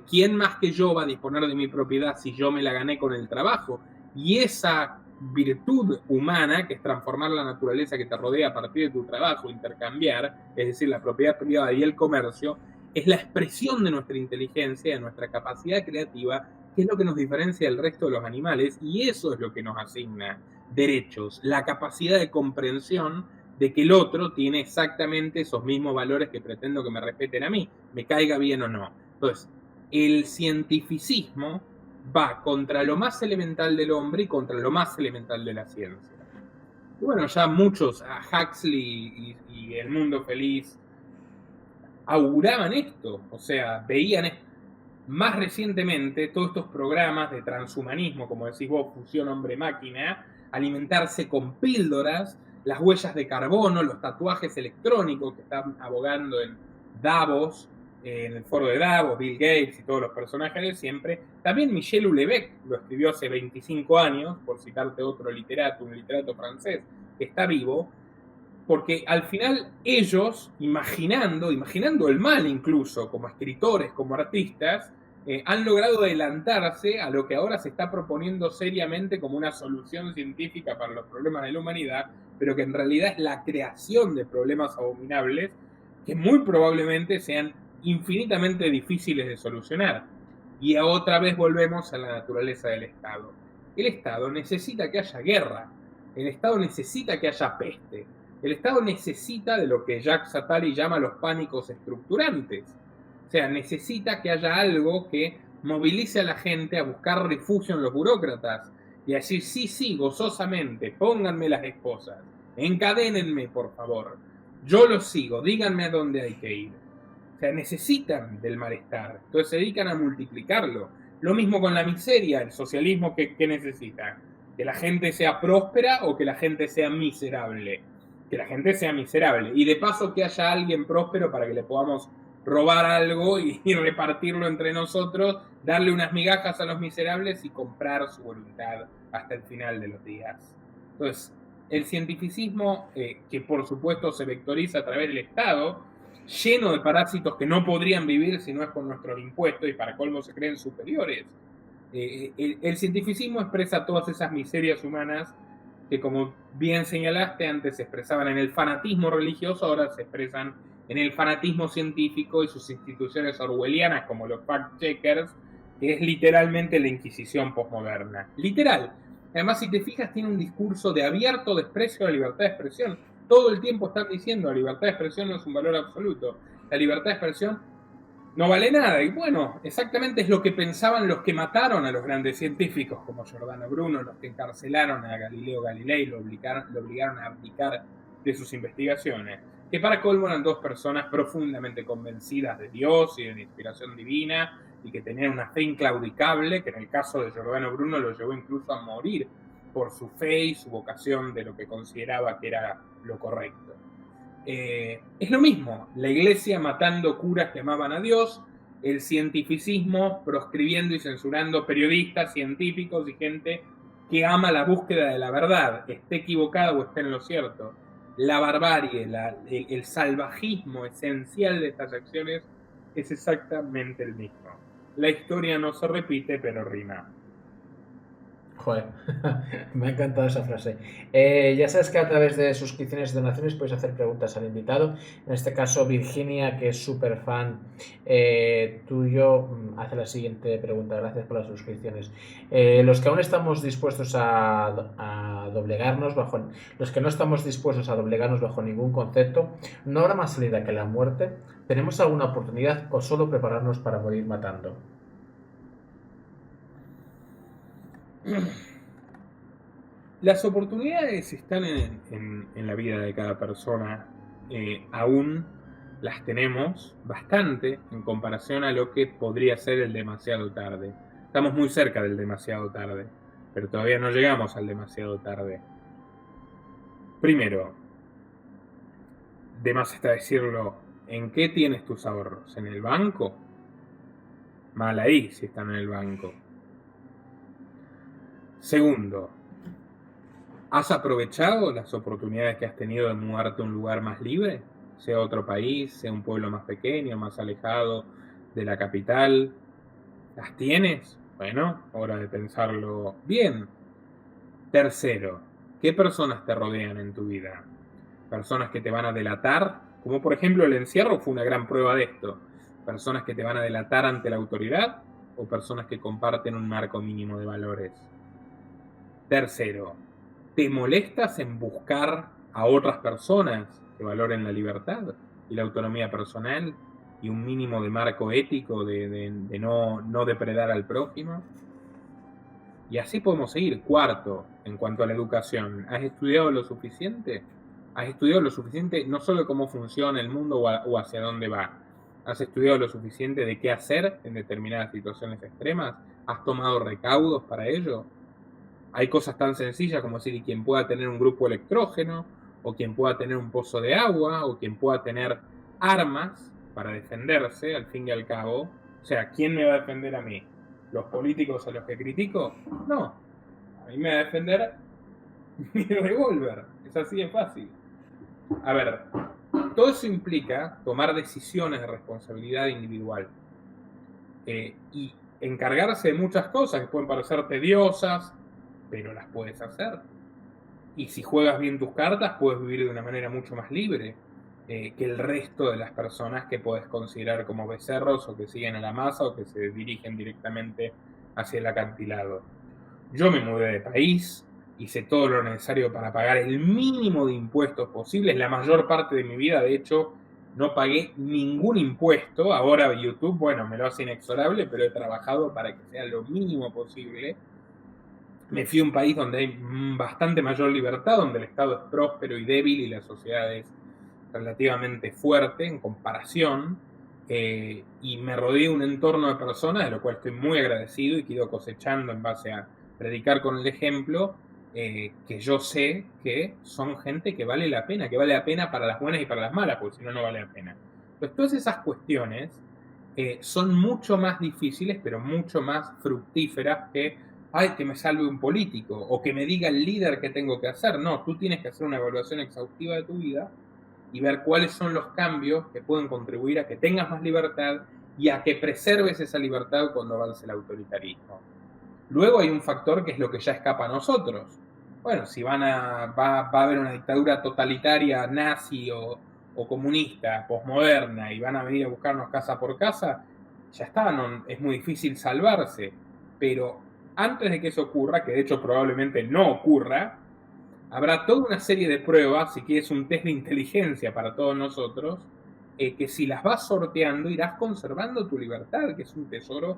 ¿Quién más que yo va a disponer de mi propiedad si yo me la gané con el trabajo? Y esa virtud humana, que es transformar la naturaleza que te rodea a partir de tu trabajo, intercambiar, es decir, la propiedad privada y el comercio, es la expresión de nuestra inteligencia, de nuestra capacidad creativa, que es lo que nos diferencia del resto de los animales, y eso es lo que nos asigna derechos, la capacidad de comprensión de que el otro tiene exactamente esos mismos valores que pretendo que me respeten a mí, me caiga bien o no. Entonces, el cientificismo va contra lo más elemental del hombre y contra lo más elemental de la ciencia. Y bueno, ya muchos, a Huxley y El Mundo Feliz, auguraban esto, o sea, veían esto. Más recientemente, todos estos programas de transhumanismo, como decís vos, fusión hombre-máquina, alimentarse con píldoras, las huellas de carbono, los tatuajes electrónicos que están abogando en Davos, en el foro de Davos, Bill Gates y todos los personajes de siempre. También Michel Houellebecq lo escribió hace 25 años, por citarte otro literato, un literato francés que está vivo, porque al final ellos, imaginando el mal incluso, como escritores, como artistas, han logrado adelantarse a lo que ahora se está proponiendo seriamente como una solución científica para los problemas de la humanidad, pero que en realidad es la creación de problemas abominables que muy probablemente sean infinitamente difíciles de solucionar. Y otra vez volvemos a la naturaleza del Estado. El Estado necesita que haya guerra, el Estado necesita que haya peste, el Estado necesita de lo que Jacques Attali llama los pánicos estructurantes. O sea, necesita que haya algo que movilice a la gente a buscar refugio en los burócratas y a decir, sí, gozosamente, pónganme las esposas, encadénenme, por favor, yo los sigo, díganme a dónde hay que ir. O sea, necesitan del malestar, entonces se dedican a multiplicarlo. Lo mismo con la miseria, el socialismo, ¿qué necesita? ¿Que la gente sea próspera o que la gente sea miserable? Que la gente sea miserable. Y de paso que haya alguien próspero para que le podamos robar algo y repartirlo entre nosotros, darle unas migajas a los miserables y comprar su voluntad hasta el final de los días. Entonces, el cientificismo, que por supuesto se vectoriza a través del Estado, lleno de parásitos que no podrían vivir si no es con nuestros impuestos y para colmo se creen superiores. El cientificismo expresa todas esas miserias humanas que, como bien señalaste, antes se expresaban en el fanatismo religioso, ahora se expresan en el fanatismo científico y sus instituciones orwellianas como los fact-checkers, que es literalmente la Inquisición posmoderna. Literal. Además, si te fijas, tiene un discurso de abierto desprecio a la libertad de expresión. Todo el tiempo están diciendo la libertad de expresión no es un valor absoluto. La libertad de expresión no vale nada. Y bueno, exactamente es lo que pensaban los que mataron a los grandes científicos, como Giordano Bruno, los que encarcelaron a Galileo Galilei, lo obligaron a abdicar de sus investigaciones. Que para colmo eran dos personas profundamente convencidas de Dios y de la inspiración divina, y que tenían una fe inclaudicable, que en el caso de Giordano Bruno lo llevó incluso a morir por su fe y su vocación de lo que consideraba que era lo correcto. Es lo mismo, la iglesia matando curas que amaban a Dios, el cientificismo proscribiendo y censurando periodistas, científicos y gente que ama la búsqueda de la verdad, esté equivocada o esté en lo cierto. La barbarie, el salvajismo esencial de estas acciones es exactamente el mismo. La historia no se repite, pero rima. Joder, me ha encantado esa frase. Ya sabes que a través de suscripciones y donaciones puedes hacer preguntas al invitado. En este caso, Virginia, que es súper fan tuyo, hace la siguiente pregunta. Gracias por las suscripciones. Los que aún estamos dispuestos a doblegarnos los que no estamos dispuestos a doblegarnos bajo ningún concepto, no habrá más salida que la muerte. ¿Tenemos alguna oportunidad o solo prepararnos para morir matando? Las oportunidades están en la vida de cada persona. Aún las tenemos bastante en comparación a lo que podría ser el demasiado tarde. Estamos muy cerca del demasiado tarde, pero todavía no llegamos al demasiado tarde. Primero, de más está decirlo, ¿en qué tienes tus ahorros? ¿En el banco? Mal ahí si están en el banco. Segundo, ¿has aprovechado las oportunidades que has tenido de mudarte a un lugar más libre? Sea otro país, sea un pueblo más pequeño, más alejado de la capital. ¿Las tienes? Bueno, hora de pensarlo bien. Tercero, ¿qué personas te rodean en tu vida? Personas que te van a delatar, como por ejemplo el encierro fue una gran prueba de esto. Personas que te van a delatar ante la autoridad o personas que comparten un marco mínimo de valores. Tercero, ¿te molestas en buscar a otras personas que valoren la libertad y la autonomía personal y un mínimo de marco ético de no depredar al prójimo? Y así podemos seguir. Cuarto, en cuanto a la educación, ¿has estudiado lo suficiente? ¿Has estudiado lo suficiente no solo cómo funciona el mundo o hacia dónde va? ¿Has estudiado lo suficiente de qué hacer en determinadas situaciones extremas? ¿Has tomado recaudos para ello? Hay cosas tan sencillas como decir, quien pueda tener un grupo electrógeno, o quien pueda tener un pozo de agua, o quien pueda tener armas para defenderse, al fin y al cabo. O sea, ¿quién me va a defender a mí? ¿Los políticos a los que critico? No. A mí me va a defender mi revólver. Es así de fácil. A ver, todo eso implica tomar decisiones de responsabilidad individual. Y encargarse de muchas cosas que pueden parecer tediosas, pero las puedes hacer. Y si juegas bien tus cartas, puedes vivir de una manera mucho más libre que el resto de las personas que puedes considerar como becerros o que siguen a la masa o que se dirigen directamente hacia el acantilado. Yo me mudé de país, hice todo lo necesario para pagar el mínimo de impuestos posibles. La mayor parte de mi vida, de hecho, no pagué ningún impuesto. Ahora YouTube, bueno, me lo hace inexorable, pero he trabajado para que sea lo mínimo posible. Me fui a un país donde hay bastante mayor libertad, donde el Estado es próspero y débil y la sociedad es relativamente fuerte en comparación, y me rodeé de un entorno de personas, de lo cual estoy muy agradecido y que he ido cosechando en base a predicar con el ejemplo, que yo sé que son gente que vale la pena para las buenas y para las malas, porque si no, no vale la pena. Entonces, todas esas cuestiones son mucho más difíciles, pero mucho más fructíferas que, ay, que me salve un político o que me diga el líder qué tengo que hacer. No, tú tienes que hacer una evaluación exhaustiva de tu vida y ver cuáles son los cambios que pueden contribuir a que tengas más libertad y a que preserves esa libertad cuando avance el autoritarismo. Luego hay un factor que es lo que ya escapa a nosotros. Bueno, si va a haber una dictadura totalitaria, nazi o comunista, posmoderna, y van a venir a buscarnos casa por casa, ya está, no, es muy difícil salvarse. Pero antes de que eso ocurra, que de hecho probablemente no ocurra, habrá toda una serie de pruebas, si quieres un test de inteligencia para todos nosotros, que si las vas sorteando irás conservando tu libertad, que es un tesoro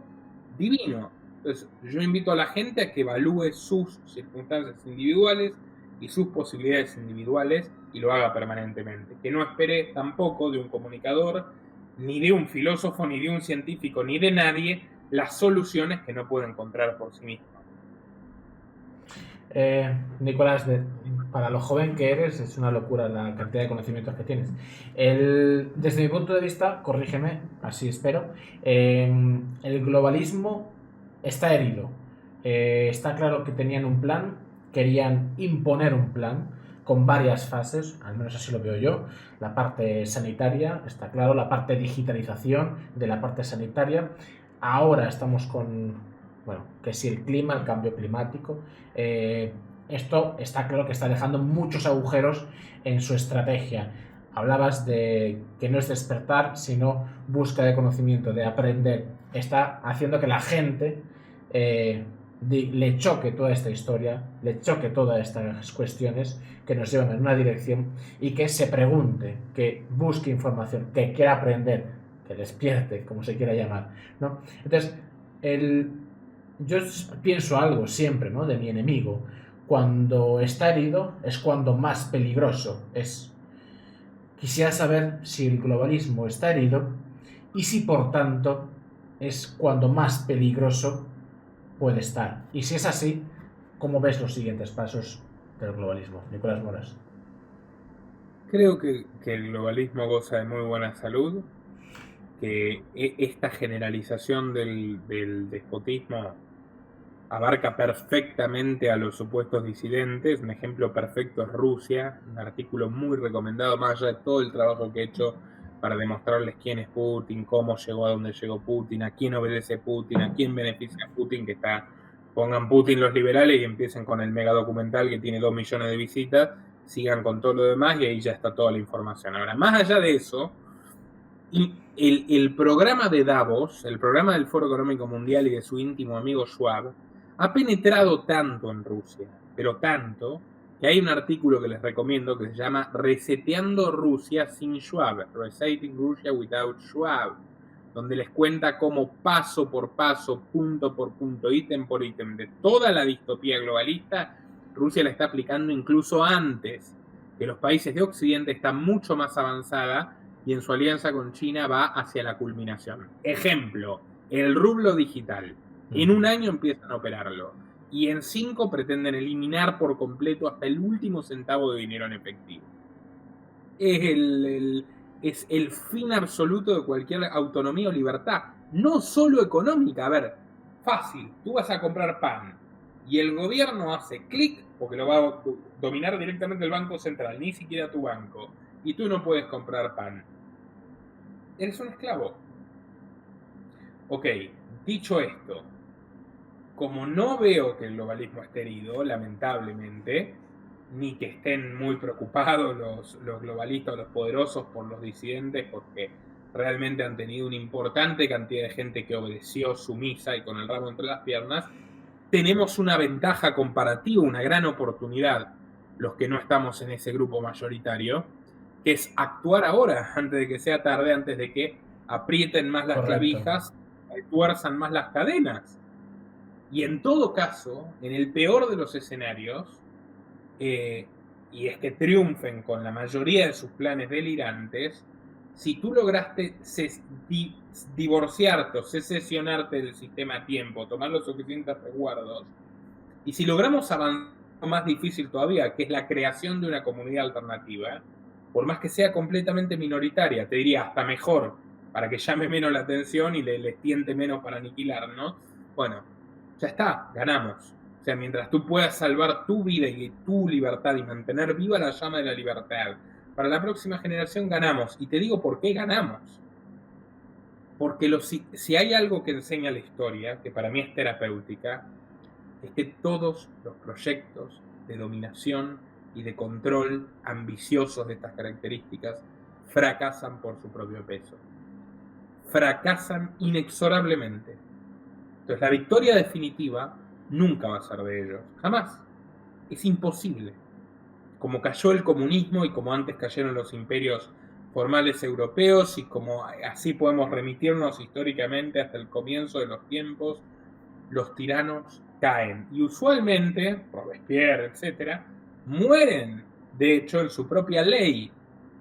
divino. Entonces, yo invito a la gente a que evalúe sus circunstancias individuales y sus posibilidades individuales y lo haga permanentemente. Que no espere tampoco de un comunicador, ni de un filósofo, ni de un científico, ni de nadie las soluciones que no puede encontrar por sí mismo. Nicolás, para lo joven que eres, es una locura la cantidad de conocimientos que tienes. Desde mi punto de vista, corrígeme, así espero, el globalismo está herido. Está claro que tenían un plan, querían imponer un plan con varias fases, al menos así lo veo yo. La parte sanitaria, está claro, la parte digitalización de la parte sanitaria. Ahora estamos con, bueno, que si el clima, el cambio climático, esto está claro que está dejando muchos agujeros en su estrategia. Hablabas de que no es despertar, sino búsqueda de conocimiento, de aprender. Está haciendo que la gente le choque toda esta historia, le choque todas estas cuestiones que nos llevan en una dirección y que se pregunte, que busque información, que quiera aprender, que despierte, como se quiera llamar, ¿no? Entonces, yo pienso algo siempre, ¿no?, de mi enemigo. Cuando está herido es cuando más peligroso es. Quisiera saber si el globalismo está herido y si por tanto es cuando más peligroso puede estar. Y si es así, ¿cómo ves los siguientes pasos del globalismo? Nicolás Moras. Creo que el globalismo goza de muy buena salud, que esta generalización del despotismo abarca perfectamente a los supuestos disidentes. Un ejemplo perfecto es Rusia, un artículo muy recomendado, más allá de todo el trabajo que he hecho para demostrarles quién es Putin, cómo llegó a donde llegó Putin, a quién obedece Putin, a quién beneficia Putin, que está, pongan Putin los liberales y empiecen con el mega documental que tiene 2 millones de visitas, sigan con todo lo demás y ahí ya está toda la información. Ahora, más allá de eso, el programa de Davos, el programa del Foro Económico Mundial y de su íntimo amigo Schwab, ha penetrado tanto en Rusia, pero tanto, que hay un artículo que les recomiendo que se llama Reseteando Rusia sin Schwab, Resetting Russia Without Schwab, donde les cuenta cómo paso por paso, punto por punto, ítem por ítem, de toda la distopía globalista, Rusia la está aplicando incluso antes, que los países de Occidente están mucho más avanzada y en su alianza con China va hacia la culminación. Ejemplo, el rublo digital. En un año empiezan a operarlo y en 5 pretenden eliminar por completo hasta el último centavo de dinero en efectivo. Es el fin absoluto de cualquier autonomía o libertad, no solo económica. A ver, fácil, tú vas a comprar pan y el gobierno hace clic, porque lo va a dominar directamente el Banco Central, ni siquiera tu banco, y tú no puedes comprar pan. Eres un esclavo. Ok, dicho esto, como no veo que el globalismo esté herido, lamentablemente, ni que estén muy preocupados los globalistas o los poderosos por los disidentes, porque realmente han tenido una importante cantidad de gente que obedeció sumisa y con el rabo entre las piernas, tenemos una ventaja comparativa, una gran oportunidad, los que no estamos en ese grupo mayoritario, que es actuar ahora, antes de que sea tarde, antes de que aprieten más las clavijas, tuerzan más las cadenas. Y en todo caso, en el peor de los escenarios, y es que triunfen con la mayoría de sus planes delirantes, si tú lograste divorciarte o secesionarte del sistema a tiempo, tomar los suficientes resguardos, y si logramos avanzar más difícil todavía, que es la creación de una comunidad alternativa, por más que sea completamente minoritaria, te diría hasta mejor, para que llame menos la atención y les tiente menos para aniquilar, ¿no? Bueno, ya está, ganamos. O sea, mientras tú puedas salvar tu vida y tu libertad y mantener viva la llama de la libertad, para la próxima generación ganamos. Y te digo por qué ganamos. Porque si hay algo que enseña la historia, que para mí es terapéutica, es que todos los proyectos de dominación y de control ambiciosos de estas características fracasan por su propio peso. Fracasan inexorablemente. Entonces, la victoria definitiva nunca va a ser de ellos. Jamás. Es imposible. Como cayó el comunismo y como antes cayeron los imperios formales europeos y como así podemos remitirnos históricamente hasta el comienzo de los tiempos, los tiranos caen. Y usualmente, Robespierre, etc., mueren, de hecho, en su propia ley.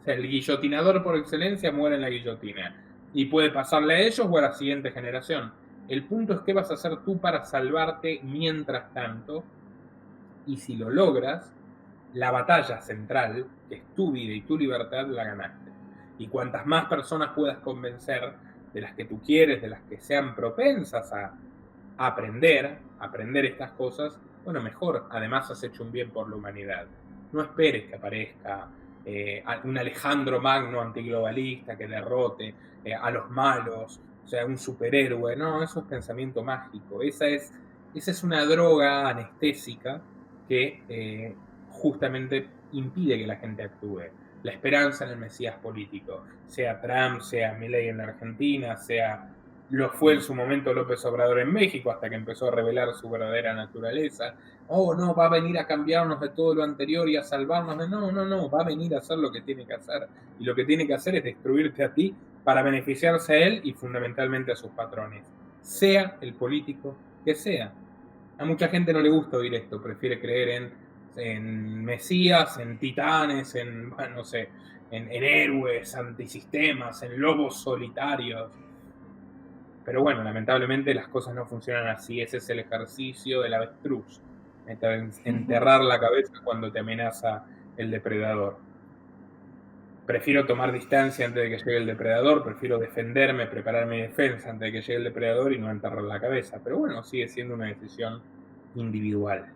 O sea, el guillotinador por excelencia muere en la guillotina. Y puede pasarle a ellos o a la siguiente generación. El punto es qué vas a hacer tú para salvarte mientras tanto. Y si lo logras, la batalla central, que es tu vida y tu libertad, la ganaste. Y cuantas más personas puedas convencer, de las que tú quieres, de las que sean propensas a aprender estas cosas, bueno, mejor. Además has hecho un bien por la humanidad. No esperes que aparezca un Alejandro Magno antiglobalista que derrote a los malos, o sea, un superhéroe. No, eso es pensamiento mágico. Esa es una droga anestésica que justamente impide que la gente actúe. La esperanza en el Mesías político, sea Trump, sea Milei en la Argentina, sea lo fue en su momento López Obrador en México, hasta que empezó a revelar su verdadera naturaleza. Oh, no, va a venir a cambiarnos de todo lo anterior y a salvarnos de... No, va a venir a hacer lo que tiene que hacer. Y lo que tiene que hacer es destruirte a ti para beneficiarse a él y fundamentalmente a sus patrones. Sea el político que sea. A mucha gente no le gusta oír esto, prefiere creer en mesías, en titanes, en, bueno, no sé, en héroes antisistemas, en lobos solitarios. Pero bueno, lamentablemente las cosas no funcionan así. Ese es el ejercicio del avestruz. Enterrar la cabeza cuando te amenaza el depredador. Prefiero tomar distancia antes de que llegue el depredador, prefiero defenderme, preparar mi defensa antes de que llegue el depredador y no enterrar la cabeza. Pero bueno, sigue siendo una decisión individual.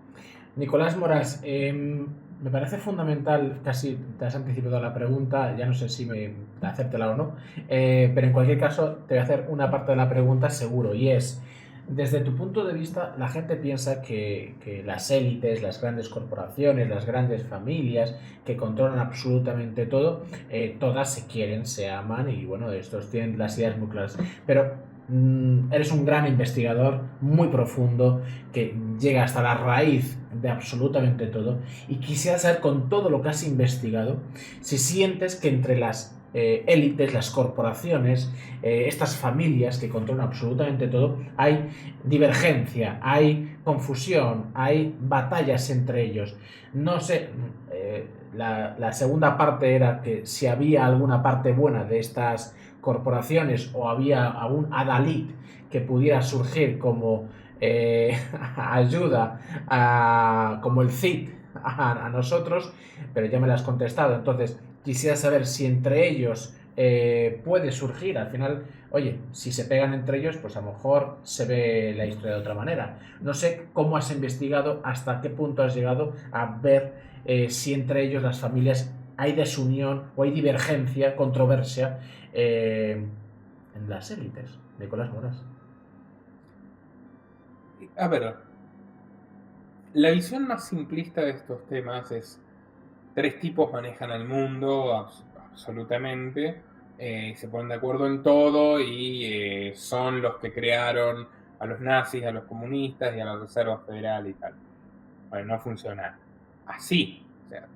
Nicolás Moras, me parece fundamental, casi te has anticipado la pregunta, ya no sé si me hacértela o no, pero en cualquier caso te voy a hacer una parte de la pregunta seguro, y es, desde tu punto de vista, la gente piensa que las élites, las grandes corporaciones, las grandes familias que controlan absolutamente todo, todas se quieren, se aman y bueno, estos tienen las ideas muy claras, pero eres un gran investigador, muy profundo, que llega hasta la raíz de absolutamente todo, y quisiera saber, con todo lo que has investigado, si sientes que entre las élites, las corporaciones, estas familias que controlan absolutamente todo, hay divergencia, hay confusión, hay batallas entre ellos. No sé, la segunda parte era que si había alguna parte buena de estas corporaciones o había algún adalid que pudiera surgir como ayuda como el CID a nosotros, pero ya me lo has contestado. Entonces quisiera saber si entre ellos puede surgir al final, oye, si se pegan entre ellos, pues a lo mejor se ve la historia de otra manera. No sé cómo has investigado, hasta qué punto has llegado a ver si entre ellos, las familias, hay desunión o hay divergencia, controversia en las élites. Nicolás Moras. A ver, la visión más simplista de estos temas es: tres tipos manejan el mundo absolutamente, se ponen de acuerdo en todo y son los que crearon a los nazis, a los comunistas y a la Reserva Federal y tal. Bueno, no funciona así. O sea,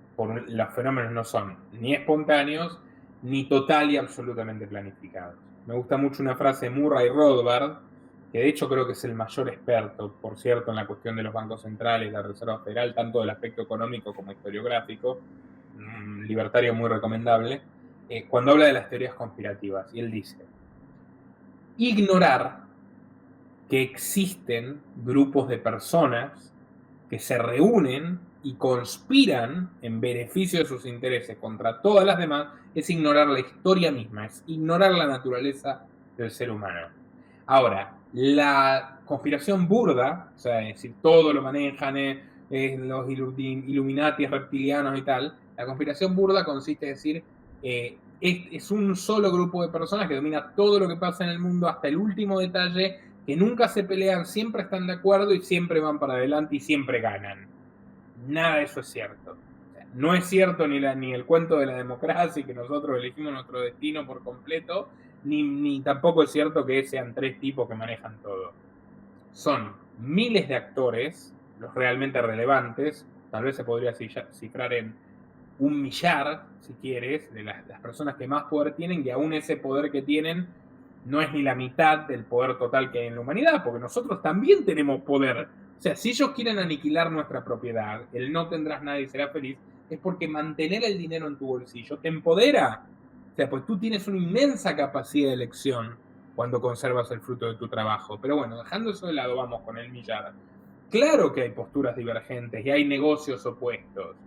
los fenómenos no son ni espontáneos ni total y absolutamente planificados. Me gusta mucho una frase de Murray Rothbard, que de hecho creo que es el mayor experto, por cierto, en la cuestión de los bancos centrales, la Reserva Federal, tanto del aspecto económico como historiográfico, libertario muy recomendable, cuando habla de las teorías conspirativas. Y él dice: ignorar que existen grupos de personas que se reúnen y conspiran en beneficio de sus intereses contra todas las demás, es ignorar la historia misma, es ignorar la naturaleza del ser humano. Ahora, la conspiración burda, o sea, es decir, todo lo manejan los Illuminati reptilianos y tal, la conspiración burda consiste en decir, es un solo grupo de personas que domina todo lo que pasa en el mundo hasta el último detalle, que nunca se pelean, siempre están de acuerdo y siempre van para adelante y siempre ganan. Nada de eso es cierto. O sea, no es cierto ni el cuento de la democracia y que nosotros elegimos nuestro destino por completo, ni tampoco es cierto que sean 3 tipos que manejan todo. Son miles de actores, los realmente relevantes, tal vez se podría cifrar en 1 millar, si quieres, de las personas que más poder tienen, y aún ese poder que tienen no es ni la mitad del poder total que hay en la humanidad, porque nosotros también tenemos poder. O sea, si ellos quieren aniquilar nuestra propiedad, el no tendrás nada y serás feliz, es porque mantener el dinero en tu bolsillo te empodera. O sea, pues tú tienes una inmensa capacidad de elección cuando conservas el fruto de tu trabajo. Pero bueno, dejando eso de lado, vamos con el millar. Claro que hay posturas divergentes y hay negocios opuestos.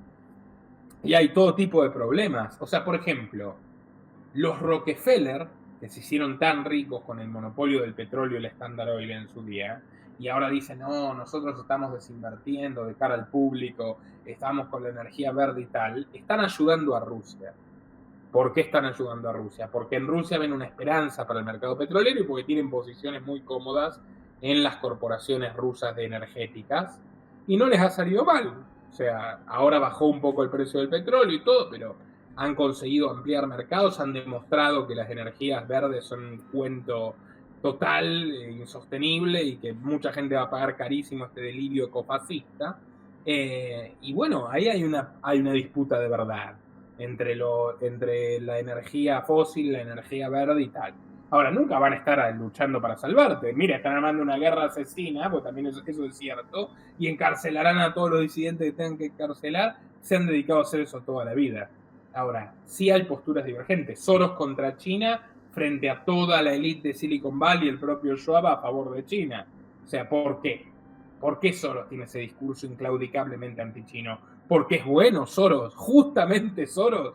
Y hay todo tipo de problemas. O sea, por ejemplo, los Rockefeller, que se hicieron tan ricos con el monopolio del petróleo y el Standard Oil en su día, y ahora dicen, no, nosotros estamos desinvirtiendo de cara al público, estamos con la energía verde y tal, están ayudando a Rusia. ¿Por qué están ayudando a Rusia? Porque en Rusia ven una esperanza para el mercado petrolero y porque tienen posiciones muy cómodas en las corporaciones rusas de energéticas y no les ha salido mal. O sea, ahora bajó un poco el precio del petróleo y todo, pero han conseguido ampliar mercados, han demostrado que las energías verdes son un cuento total, insostenible y que mucha gente va a pagar carísimo este delirio ecofascista. Y bueno, ahí hay una disputa de verdad entre la energía fósil, la energía verde y tal. Ahora, nunca van a estar luchando para salvarte. Mira, están armando una guerra asesina, porque también eso es cierto, y encarcelarán a todos los disidentes que tengan que encarcelar, se han dedicado a hacer eso toda la vida. Ahora, sí hay posturas divergentes. Soros contra China frente a toda la élite de Silicon Valley, el propio Schwab a favor de China. O sea, ¿por qué? ¿Por qué Soros tiene ese discurso inclaudicablemente antichino? Porque es bueno Soros, justamente Soros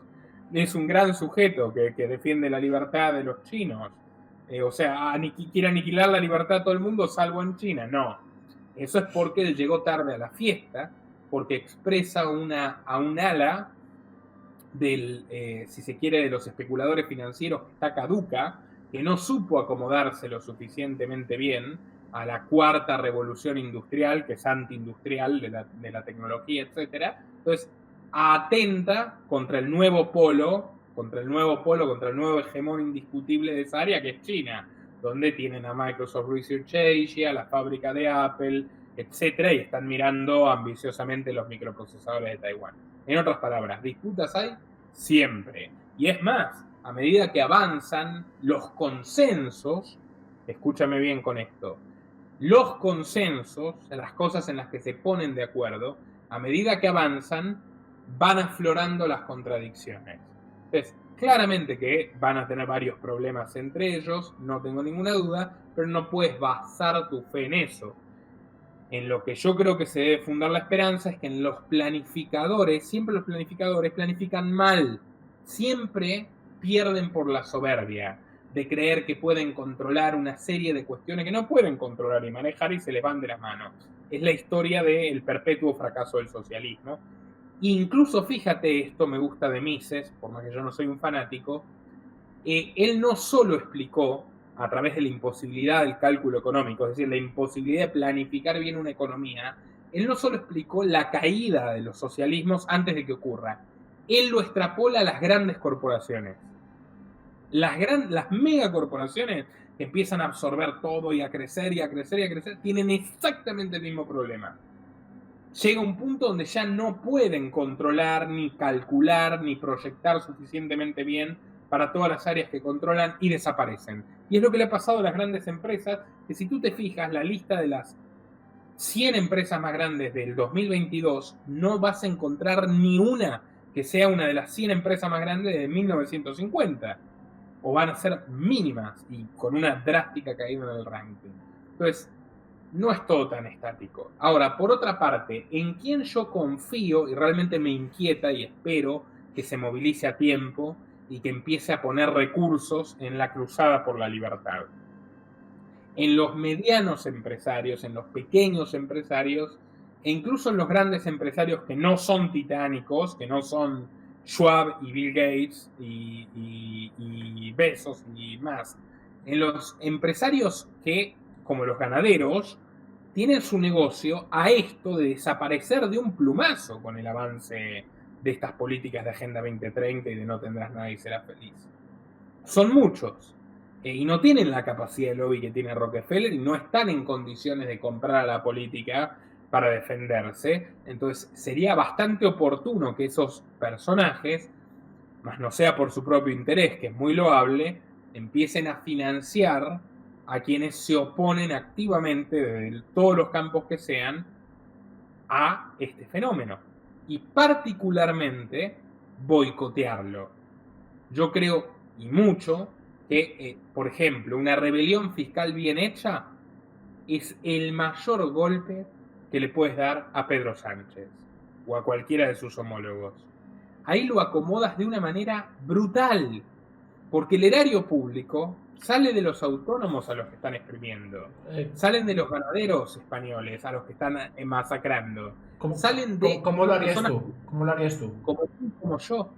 es un gran sujeto que defiende la libertad de los chinos. O sea, quiere aniquilar la libertad a todo el mundo salvo en China. No, eso es porque él llegó tarde a la fiesta, porque expresa a un ala si se quiere, de los especuladores financieros que está caduca, que no supo acomodarse lo suficientemente bien a la 4ª revolución industrial, que es antiindustrial de la tecnología, etc. Entonces, atenta contra el nuevo polo, contra el nuevo hegemón indiscutible de esa área, que es China, donde tienen a Microsoft Research Asia, la fábrica de Apple, etc. Y están mirando ambiciosamente los microprocesadores de Taiwán. En otras palabras, disputas hay siempre. Y es más, a medida que avanzan los consensos, escúchame bien con esto, los consensos, las cosas en las que se ponen de acuerdo, a medida que avanzan, van aflorando las contradicciones. Entonces, claramente que van a tener varios problemas entre ellos, no tengo ninguna duda, pero no puedes basar tu fe en eso. En lo que yo creo que se debe fundar la esperanza es que en los planificadores, siempre los planificadores planifican mal, siempre pierden por la soberbia de creer que pueden controlar una serie de cuestiones que no pueden controlar y manejar y se les van de las manos. Es la historia del perpetuo fracaso del socialismo. Incluso, fíjate, esto me gusta de Mises, por más que yo no soy un fanático, él no solo explicó a través de la imposibilidad del cálculo económico, es decir, la imposibilidad de planificar bien una economía, él no solo explicó la caída de los socialismos antes de que ocurra, él lo extrapola a las grandes corporaciones. Las megacorporaciones que empiezan a absorber todo y a crecer y a crecer y a crecer, tienen exactamente el mismo problema. Llega un punto donde ya no pueden controlar, ni calcular, ni proyectar suficientemente bien para todas las áreas que controlan y desaparecen. Y es lo que le ha pasado a las grandes empresas, que si tú te fijas la lista de las 100 empresas más grandes del 2022, no vas a encontrar ni una que sea una de las 100 empresas más grandes de 1950. O van a ser mínimas y con una drástica caída en el ranking. Entonces, no es todo tan estático. Ahora, por otra parte, en quien yo confío y realmente me inquieta y espero que se movilice a tiempo y que empiece a poner recursos en la cruzada por la libertad. En los medianos empresarios, en los pequeños empresarios e incluso en los grandes empresarios que no son titánicos, que no son Schwab y Bill Gates y Bezos y más. En los empresarios que, como los ganaderos, tienen su negocio a esto de desaparecer de un plumazo con el avance de estas políticas de Agenda 2030 y de no tendrás nada y serás feliz. Son muchos y no tienen la capacidad de lobby que tiene Rockefeller y no están en condiciones de comprar a la política para defenderse. Entonces sería bastante oportuno que esos personajes, más no sea por su propio interés, que es muy loable, empiecen a financiar a quienes se oponen activamente desde todos los campos que sean a este fenómeno y particularmente boicotearlo. Yo creo y mucho que, por ejemplo, una rebelión fiscal bien hecha es el mayor golpe que le puedes dar a Pedro Sánchez o a cualquiera de sus homólogos. Ahí lo acomodas de una manera brutal, porque el erario público sale de los autónomos a los que están exprimiendo, salen de los ganaderos españoles a los que están masacrando, salen de... ¿Cómo lo harías tú? ¿Cómo lo harías tú? Como tú, como yo.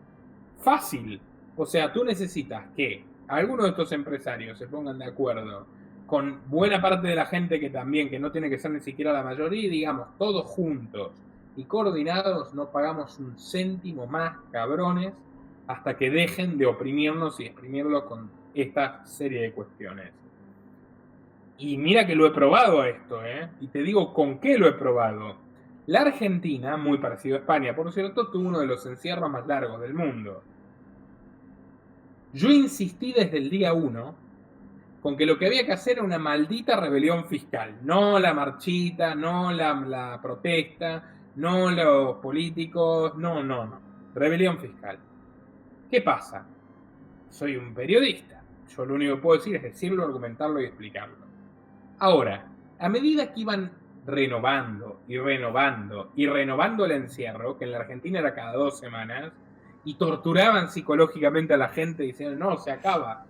Fácil. O sea, tú necesitas que algunos de estos empresarios se pongan de acuerdo con buena parte de la gente que también, que no tiene que ser ni siquiera la mayoría, y digamos, todos juntos y coordinados, no pagamos un céntimo más, cabrones, hasta que dejen de oprimirnos y exprimirlo con esta serie de cuestiones. Y mira que lo he probado esto, y te digo con qué lo he probado. La Argentina, muy parecido a España, por cierto, tuvo uno de los encierros más largos del mundo. Yo insistí desde el día 1 con que lo que había que hacer era una maldita rebelión fiscal. No la marchita, no la protesta, no los políticos, no. Rebelión fiscal. ¿Qué pasa? Soy un periodista. Yo lo único que puedo decir es decirlo, argumentarlo y explicarlo. Ahora, a medida que iban renovando el encierro, que en la Argentina era cada 2 semanas, y torturaban psicológicamente a la gente diciendo, no se acaba,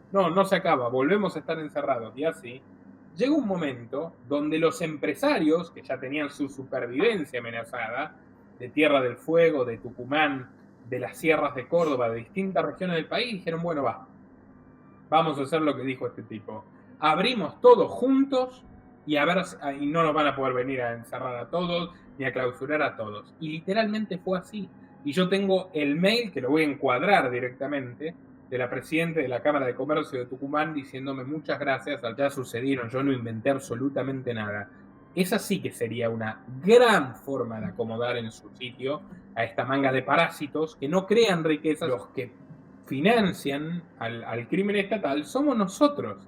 volvemos a estar encerrados, y así, llega un momento donde los empresarios, que ya tenían su supervivencia amenazada, de Tierra del Fuego, de Tucumán, de las sierras de Córdoba, de distintas regiones del país, dijeron, bueno, vamos a hacer lo que dijo este tipo. Abrimos todos juntos y no nos van a poder venir a encerrar a todos ni a clausurar a todos. Y literalmente fue así. Y yo tengo el mail, que lo voy a encuadrar directamente, de la presidenta de la Cámara de Comercio de Tucumán diciéndome muchas gracias, ya sucedieron, yo no inventé absolutamente nada. Esa sí que sería una gran forma de acomodar en su sitio a esta manga de parásitos que no crean riqueza. Los que financian al crimen estatal somos nosotros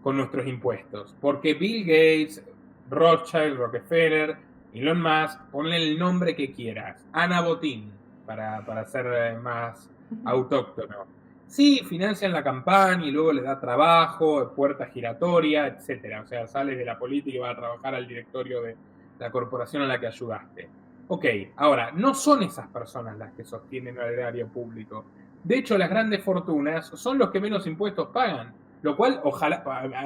con nuestros impuestos, porque Bill Gates, Rothschild, Rockefeller, Elon Musk, ponle el nombre que quieras, Ana Botín, para ser más autóctono. Sí, financian la campaña y luego le da trabajo, puerta giratoria, etcétera. O sea, sales de la política y vas a trabajar al directorio de la corporación a la que ayudaste. Ok, ahora, no son esas personas las que sostienen el erario público. De hecho, las grandes fortunas son los que menos impuestos pagan. Lo cual, ojalá,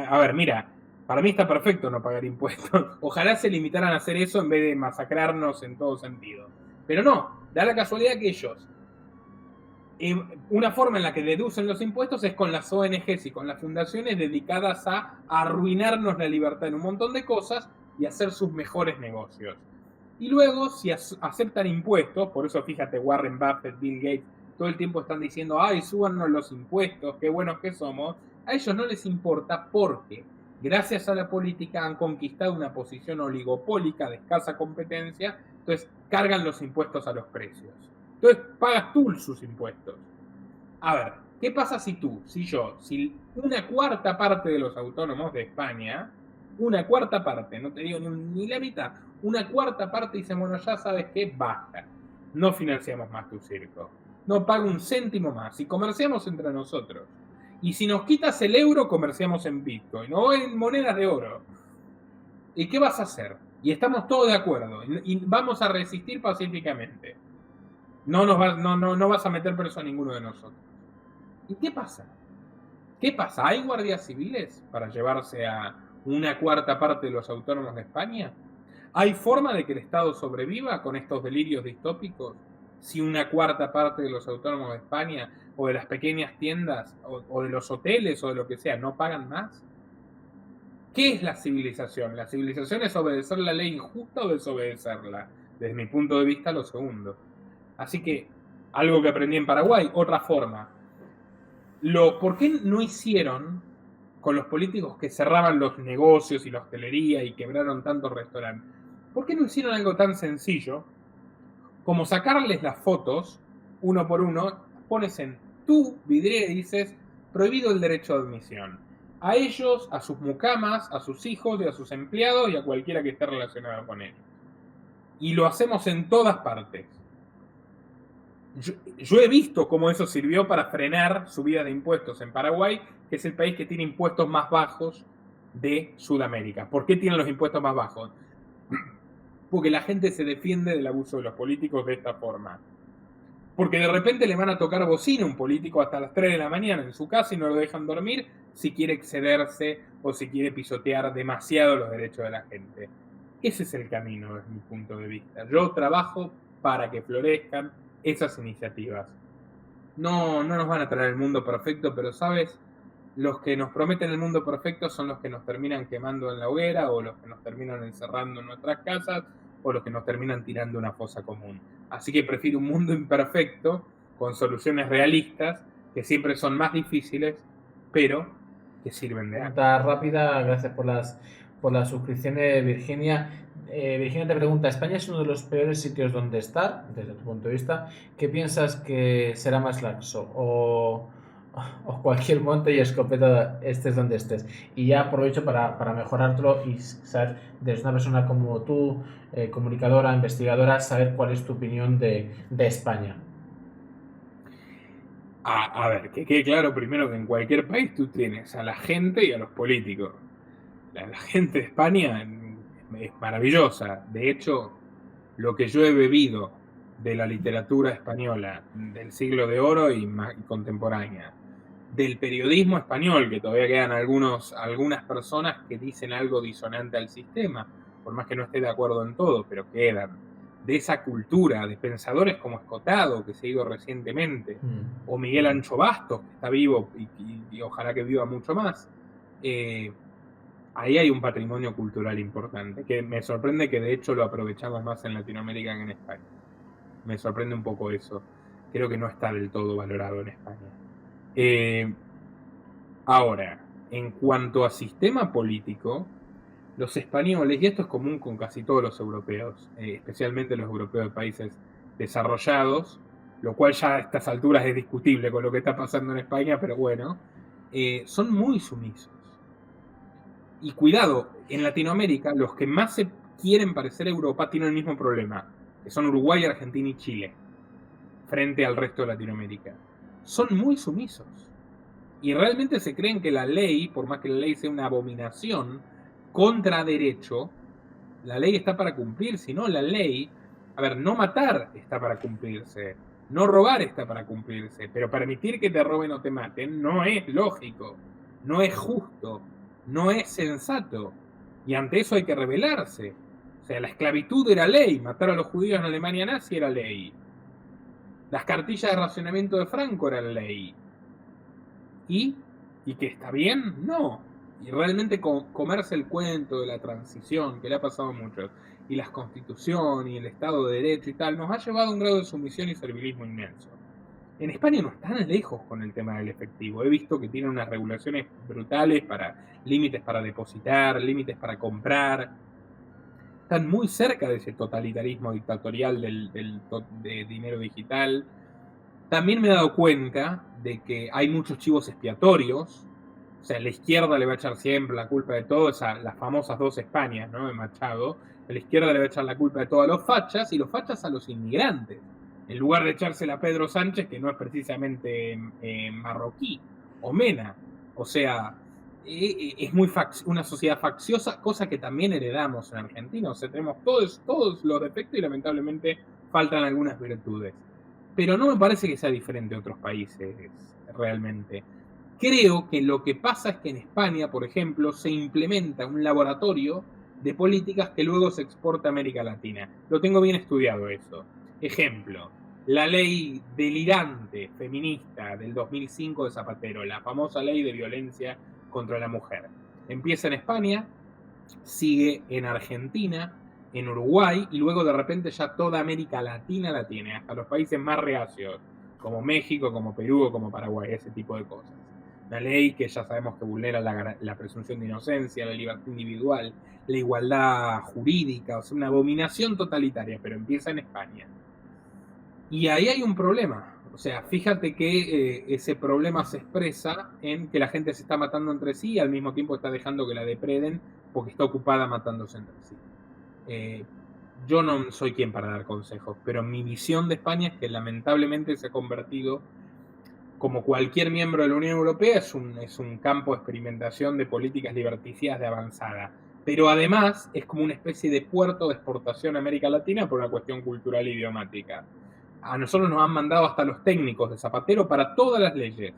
a ver, mira, para mí está perfecto no pagar impuestos. Ojalá se limitaran a hacer eso en vez de masacrarnos en todo sentido. Pero no, da la casualidad que ellos, una forma en la que deducen los impuestos es con las ONGs y con las fundaciones dedicadas a arruinarnos la libertad en un montón de cosas y hacer sus mejores negocios. Y luego, si aceptan impuestos, por eso fíjate, Warren Buffett, Bill Gates, todo el tiempo están diciendo, ay, súbanos los impuestos, qué buenos que somos. A ellos no les importa porque, gracias a la política, han conquistado una posición oligopólica de escasa competencia, entonces cargan los impuestos a los precios. Entonces pagas tú sus impuestos. A ver, ¿qué pasa si una cuarta parte de los autónomos de España, una cuarta parte, no te digo ni la mitad, una cuarta parte dice, bueno, ya sabes qué, basta, no financiamos más tu circo, no pago un céntimo más, y comerciamos entre nosotros. Y si nos quitas el euro, comerciamos en Bitcoin o en monedas de oro. ¿Y qué vas a hacer? Y estamos todos de acuerdo. Y vamos a resistir pacíficamente. No vas a meter preso a ninguno de nosotros. ¿Y qué pasa? ¿Qué pasa? ¿Hay guardias civiles para llevarse a una cuarta parte de los autónomos de España? ¿Hay forma de que el Estado sobreviva con estos delirios distópicos si una cuarta parte de los autónomos de España o de las pequeñas tiendas o de los hoteles o de lo que sea no pagan más? ¿Qué es la civilización? La civilización es obedecer la ley injusta o desobedecerla. Desde mi punto de vista, lo segundo. Así que, algo que aprendí en Paraguay, otra forma. ¿Por qué no hicieron con los políticos que cerraban los negocios y la hostelería y quebraron tantos restaurantes? ¿Por qué no hicieron algo tan sencillo como sacarles las fotos uno por uno? Pones en tu vidriera y dices, prohibido el derecho de admisión. A ellos, a sus mucamas, a sus hijos y a sus empleados y a cualquiera que esté relacionado con ellos. Y lo hacemos en todas partes. Yo he visto cómo eso sirvió para frenar subida de impuestos en Paraguay, que es el país que tiene impuestos más bajos de Sudamérica. ¿Por qué tienen los impuestos más bajos? Porque la gente se defiende del abuso de los políticos de esta forma. Porque de repente le van a tocar bocina a un político hasta las 3 de la mañana en su casa y no lo dejan dormir si quiere excederse o si quiere pisotear demasiado los derechos de la gente. Ese es el camino desde mi punto de vista. Yo trabajo para que florezcan esas iniciativas. No nos van a traer el mundo perfecto, pero ¿sabes? Los que nos prometen el mundo perfecto son los que nos terminan quemando en la hoguera o los que nos terminan encerrando en nuestras casas o los que nos terminan tirando una fosa común. Así que prefiero un mundo imperfecto con soluciones realistas que siempre son más difíciles, pero que sirven de algo. Pregunta rápida, gracias por las suscripciones, Virginia. Virginia te pregunta, ¿España es uno de los peores sitios donde estar, desde tu punto de vista? ¿Qué piensas que será más laxo? ¿O cualquier monte y escopeta estés donde estés? Y ya aprovecho para mejorártelo y saber, desde una persona como tú, comunicadora, investigadora, saber cuál es tu opinión de España. A ver, que quede claro primero que en cualquier país tú tienes a la gente y a los políticos. La gente de España es maravillosa. De hecho, lo que yo he bebido de la literatura española del siglo de oro y contemporánea, del periodismo español, que todavía quedan algunas personas que dicen algo disonante al sistema, por más que no esté de acuerdo en todo, pero quedan, de esa cultura, de pensadores como Escotado, que se ha ido recientemente, o Miguel Ancho Bastos, que está vivo y ojalá que viva mucho más. Ahí hay un patrimonio cultural importante, que me sorprende que de hecho lo aprovechamos más en Latinoamérica que en España. Me sorprende un poco eso. Creo que no está del todo valorado en España. Ahora, en cuanto a sistema político, los españoles, y esto es común con casi todos los europeos, especialmente los europeos de países desarrollados, lo cual ya a estas alturas es discutible con lo que está pasando en España, pero bueno, son muy sumisos. Y cuidado, en Latinoamérica los que más se quieren parecer a Europa tienen el mismo problema, que son Uruguay, Argentina y Chile, frente al resto de Latinoamérica. Son muy sumisos. Y realmente se creen que la ley, por más que la ley sea una abominación, contra derecho, la ley está para cumplirse, ¿no? La ley, no matar está para cumplirse, no robar está para cumplirse, pero permitir que te roben o te maten no es lógico, no es justo, no es sensato, y ante eso hay que rebelarse. O sea, la esclavitud era ley, matar a los judíos en Alemania nazi era ley, las cartillas de racionamiento de Franco eran ley, y que está bien, no. Y realmente comerse el cuento de la transición, que le ha pasado a muchos, y la constitución y el Estado de Derecho y tal, nos ha llevado a un grado de sumisión y servilismo inmenso. En España no están lejos con el tema del efectivo. He visto que tienen unas regulaciones brutales para límites para depositar, límites para comprar. Están muy cerca de ese totalitarismo dictatorial de dinero digital. También me he dado cuenta de que hay muchos chivos expiatorios. O sea, la izquierda le va a echar siempre la culpa de todo, las famosas dos Españas, ¿no? De Machado. A la izquierda le va a echar la culpa de todo a los fachas y los fachas a los inmigrantes. En lugar de echársela a Pedro Sánchez, que no es precisamente marroquí, o Mena. O sea, es muy una sociedad facciosa, cosa que también heredamos en Argentina. O sea, tenemos todos los defectos y lamentablemente faltan algunas virtudes. Pero no me parece que sea diferente a otros países realmente. Creo que lo que pasa es que en España, por ejemplo, se implementa un laboratorio de políticas que luego se exporta a América Latina. Lo tengo bien estudiado eso. Ejemplo, la ley delirante feminista del 2005 de Zapatero, la famosa ley de violencia contra la mujer. Empieza en España, sigue en Argentina, en Uruguay, y luego de repente ya toda América Latina la tiene, hasta los países más reacios, como México, como Perú o como Paraguay, ese tipo de cosas. Una ley que ya sabemos que vulnera la presunción de inocencia, la libertad individual, la igualdad jurídica, o sea, una abominación totalitaria, pero empieza en España. Y ahí hay un problema. O sea, fíjate que ese problema se expresa en que la gente se está matando entre sí y al mismo tiempo está dejando que la depreden porque está ocupada matándose entre sí. Yo no soy quien para dar consejos, pero mi visión de España es que lamentablemente se ha convertido, como cualquier miembro de la Unión Europea, es un campo de experimentación de políticas liberticidas de avanzada. Pero además es como una especie de puerto de exportación a América Latina por una cuestión cultural e idiomática. A nosotros nos han mandado hasta los técnicos de Zapatero para todas las leyes.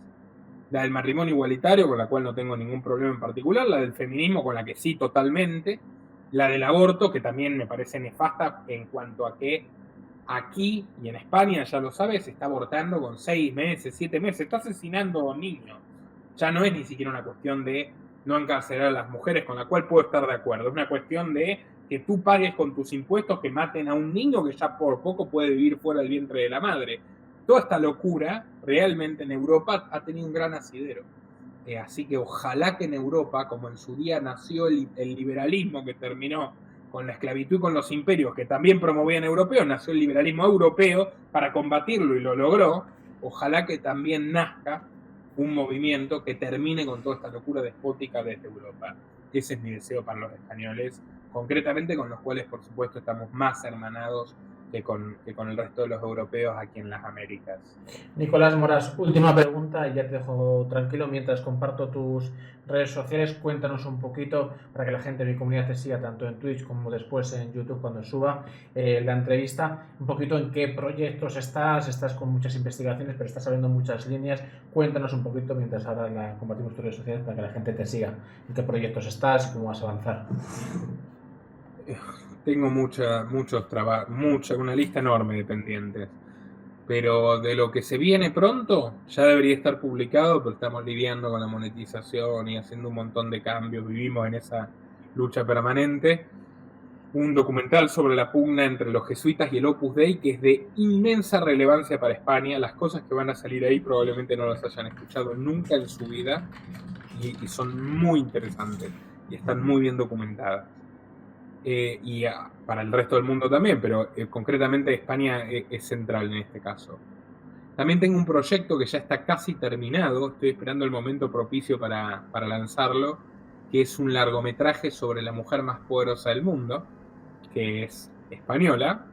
La del matrimonio igualitario, con la cual no tengo ningún problema en particular, la del feminismo, con la que sí totalmente, la del aborto, que también me parece nefasta en cuanto a que aquí y en España, ya lo sabes, se está abortando con 6 meses, 7 meses, está asesinando a niños. Ya no es ni siquiera una cuestión de no encarcelar a las mujeres, con la cual puedo estar de acuerdo, es una cuestión de que tú pagues con tus impuestos que maten a un niño que ya por poco puede vivir fuera del vientre de la madre. Toda esta locura realmente en Europa ha tenido un gran asidero. Así que ojalá que en Europa, como en su día nació el liberalismo que terminó con la esclavitud y con los imperios que también promovían europeos, nació el liberalismo europeo para combatirlo y lo logró. Ojalá que también nazca un movimiento que termine con toda esta locura despótica desde Europa. Ese es mi deseo para los españoles, concretamente con los cuales, por supuesto, estamos más hermanados que con el resto de los europeos aquí en las Américas. Nicolás Moras, última pregunta y ya te dejo tranquilo mientras comparto tus redes sociales. Cuéntanos un poquito para que la gente de mi comunidad te siga tanto en Twitch como después en YouTube cuando suba la entrevista. Un poquito en qué proyectos estás con muchas investigaciones, pero estás abriendo muchas líneas. Cuéntanos un poquito mientras ahora compartimos tus redes sociales para que la gente te siga. En qué proyectos estás y cómo vas a avanzar. Tengo muchos trabajos, una lista enorme de pendientes. Pero de lo que se viene pronto, ya debería estar publicado, pero estamos lidiando con la monetización y haciendo un montón de cambios. Vivimos en esa lucha permanente. Un documental sobre la pugna entre los jesuitas y el Opus Dei, que es de inmensa relevancia para España. Las cosas que van a salir ahí probablemente no las hayan escuchado nunca en su vida y son muy interesantes y están muy bien documentadas. Y para el resto del mundo también, pero concretamente España es central en este caso. También tengo un proyecto que ya está casi terminado, estoy esperando el momento propicio para lanzarlo, que es un largometraje sobre la mujer más poderosa del mundo, que es española,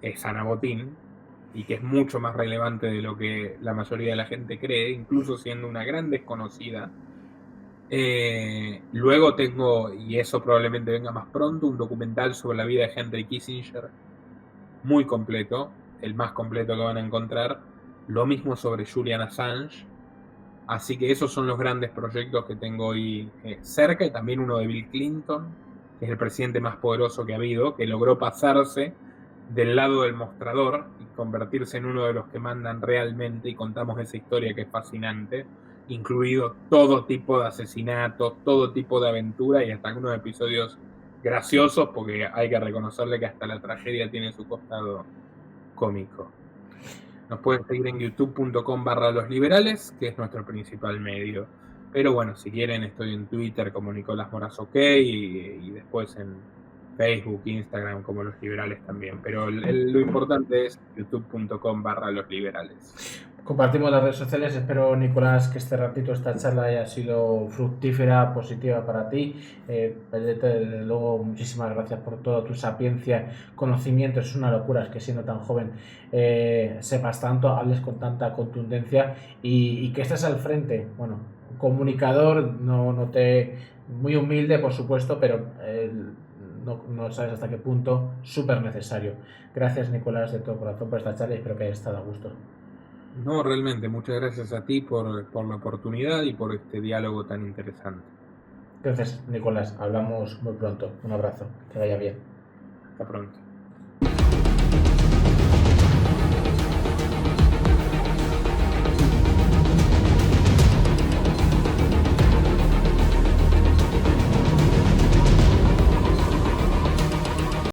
es Ana Botín, y que es mucho más relevante de lo que la mayoría de la gente cree, incluso siendo una gran desconocida. Luego tengo, y eso probablemente venga más pronto, un documental sobre la vida de Henry Kissinger, muy completo, el más completo que van a encontrar. Lo mismo sobre Julian Assange. Así que esos son los grandes proyectos que tengo hoy cerca, y también uno de Bill Clinton, que es el presidente más poderoso que ha habido, que logró pasarse del lado del mostrador y convertirse en uno de los que mandan realmente, y contamos esa historia que es fascinante, incluido todo tipo de asesinatos, todo tipo de aventura y hasta algunos episodios graciosos, porque hay que reconocerle que hasta la tragedia tiene su costado cómico. Nos pueden seguir en youtube.com/losliberales, que es nuestro principal medio. Pero bueno, si quieren, estoy en Twitter como Nicolás Moras OK y después en Facebook, Instagram como Los Liberales también. Pero lo importante es youtube.com/losliberales. Compartimos las redes sociales. Espero, Nicolás, que este ratito, esta charla haya sido fructífera, positiva para ti. Desde luego, muchísimas gracias por toda tu sapiencia, conocimiento. Es una locura, es que siendo tan joven sepas tanto, hables con tanta contundencia y que estés al frente. Bueno, comunicador, muy humilde, por supuesto, pero no sabes hasta qué punto, súper necesario. Gracias, Nicolás, de todo corazón por esta charla y espero que hayas estado a gusto. No, realmente, muchas gracias a ti por la oportunidad y por este diálogo tan interesante. Entonces, Nicolás, hablamos muy pronto. Un abrazo, que vaya bien. Hasta pronto.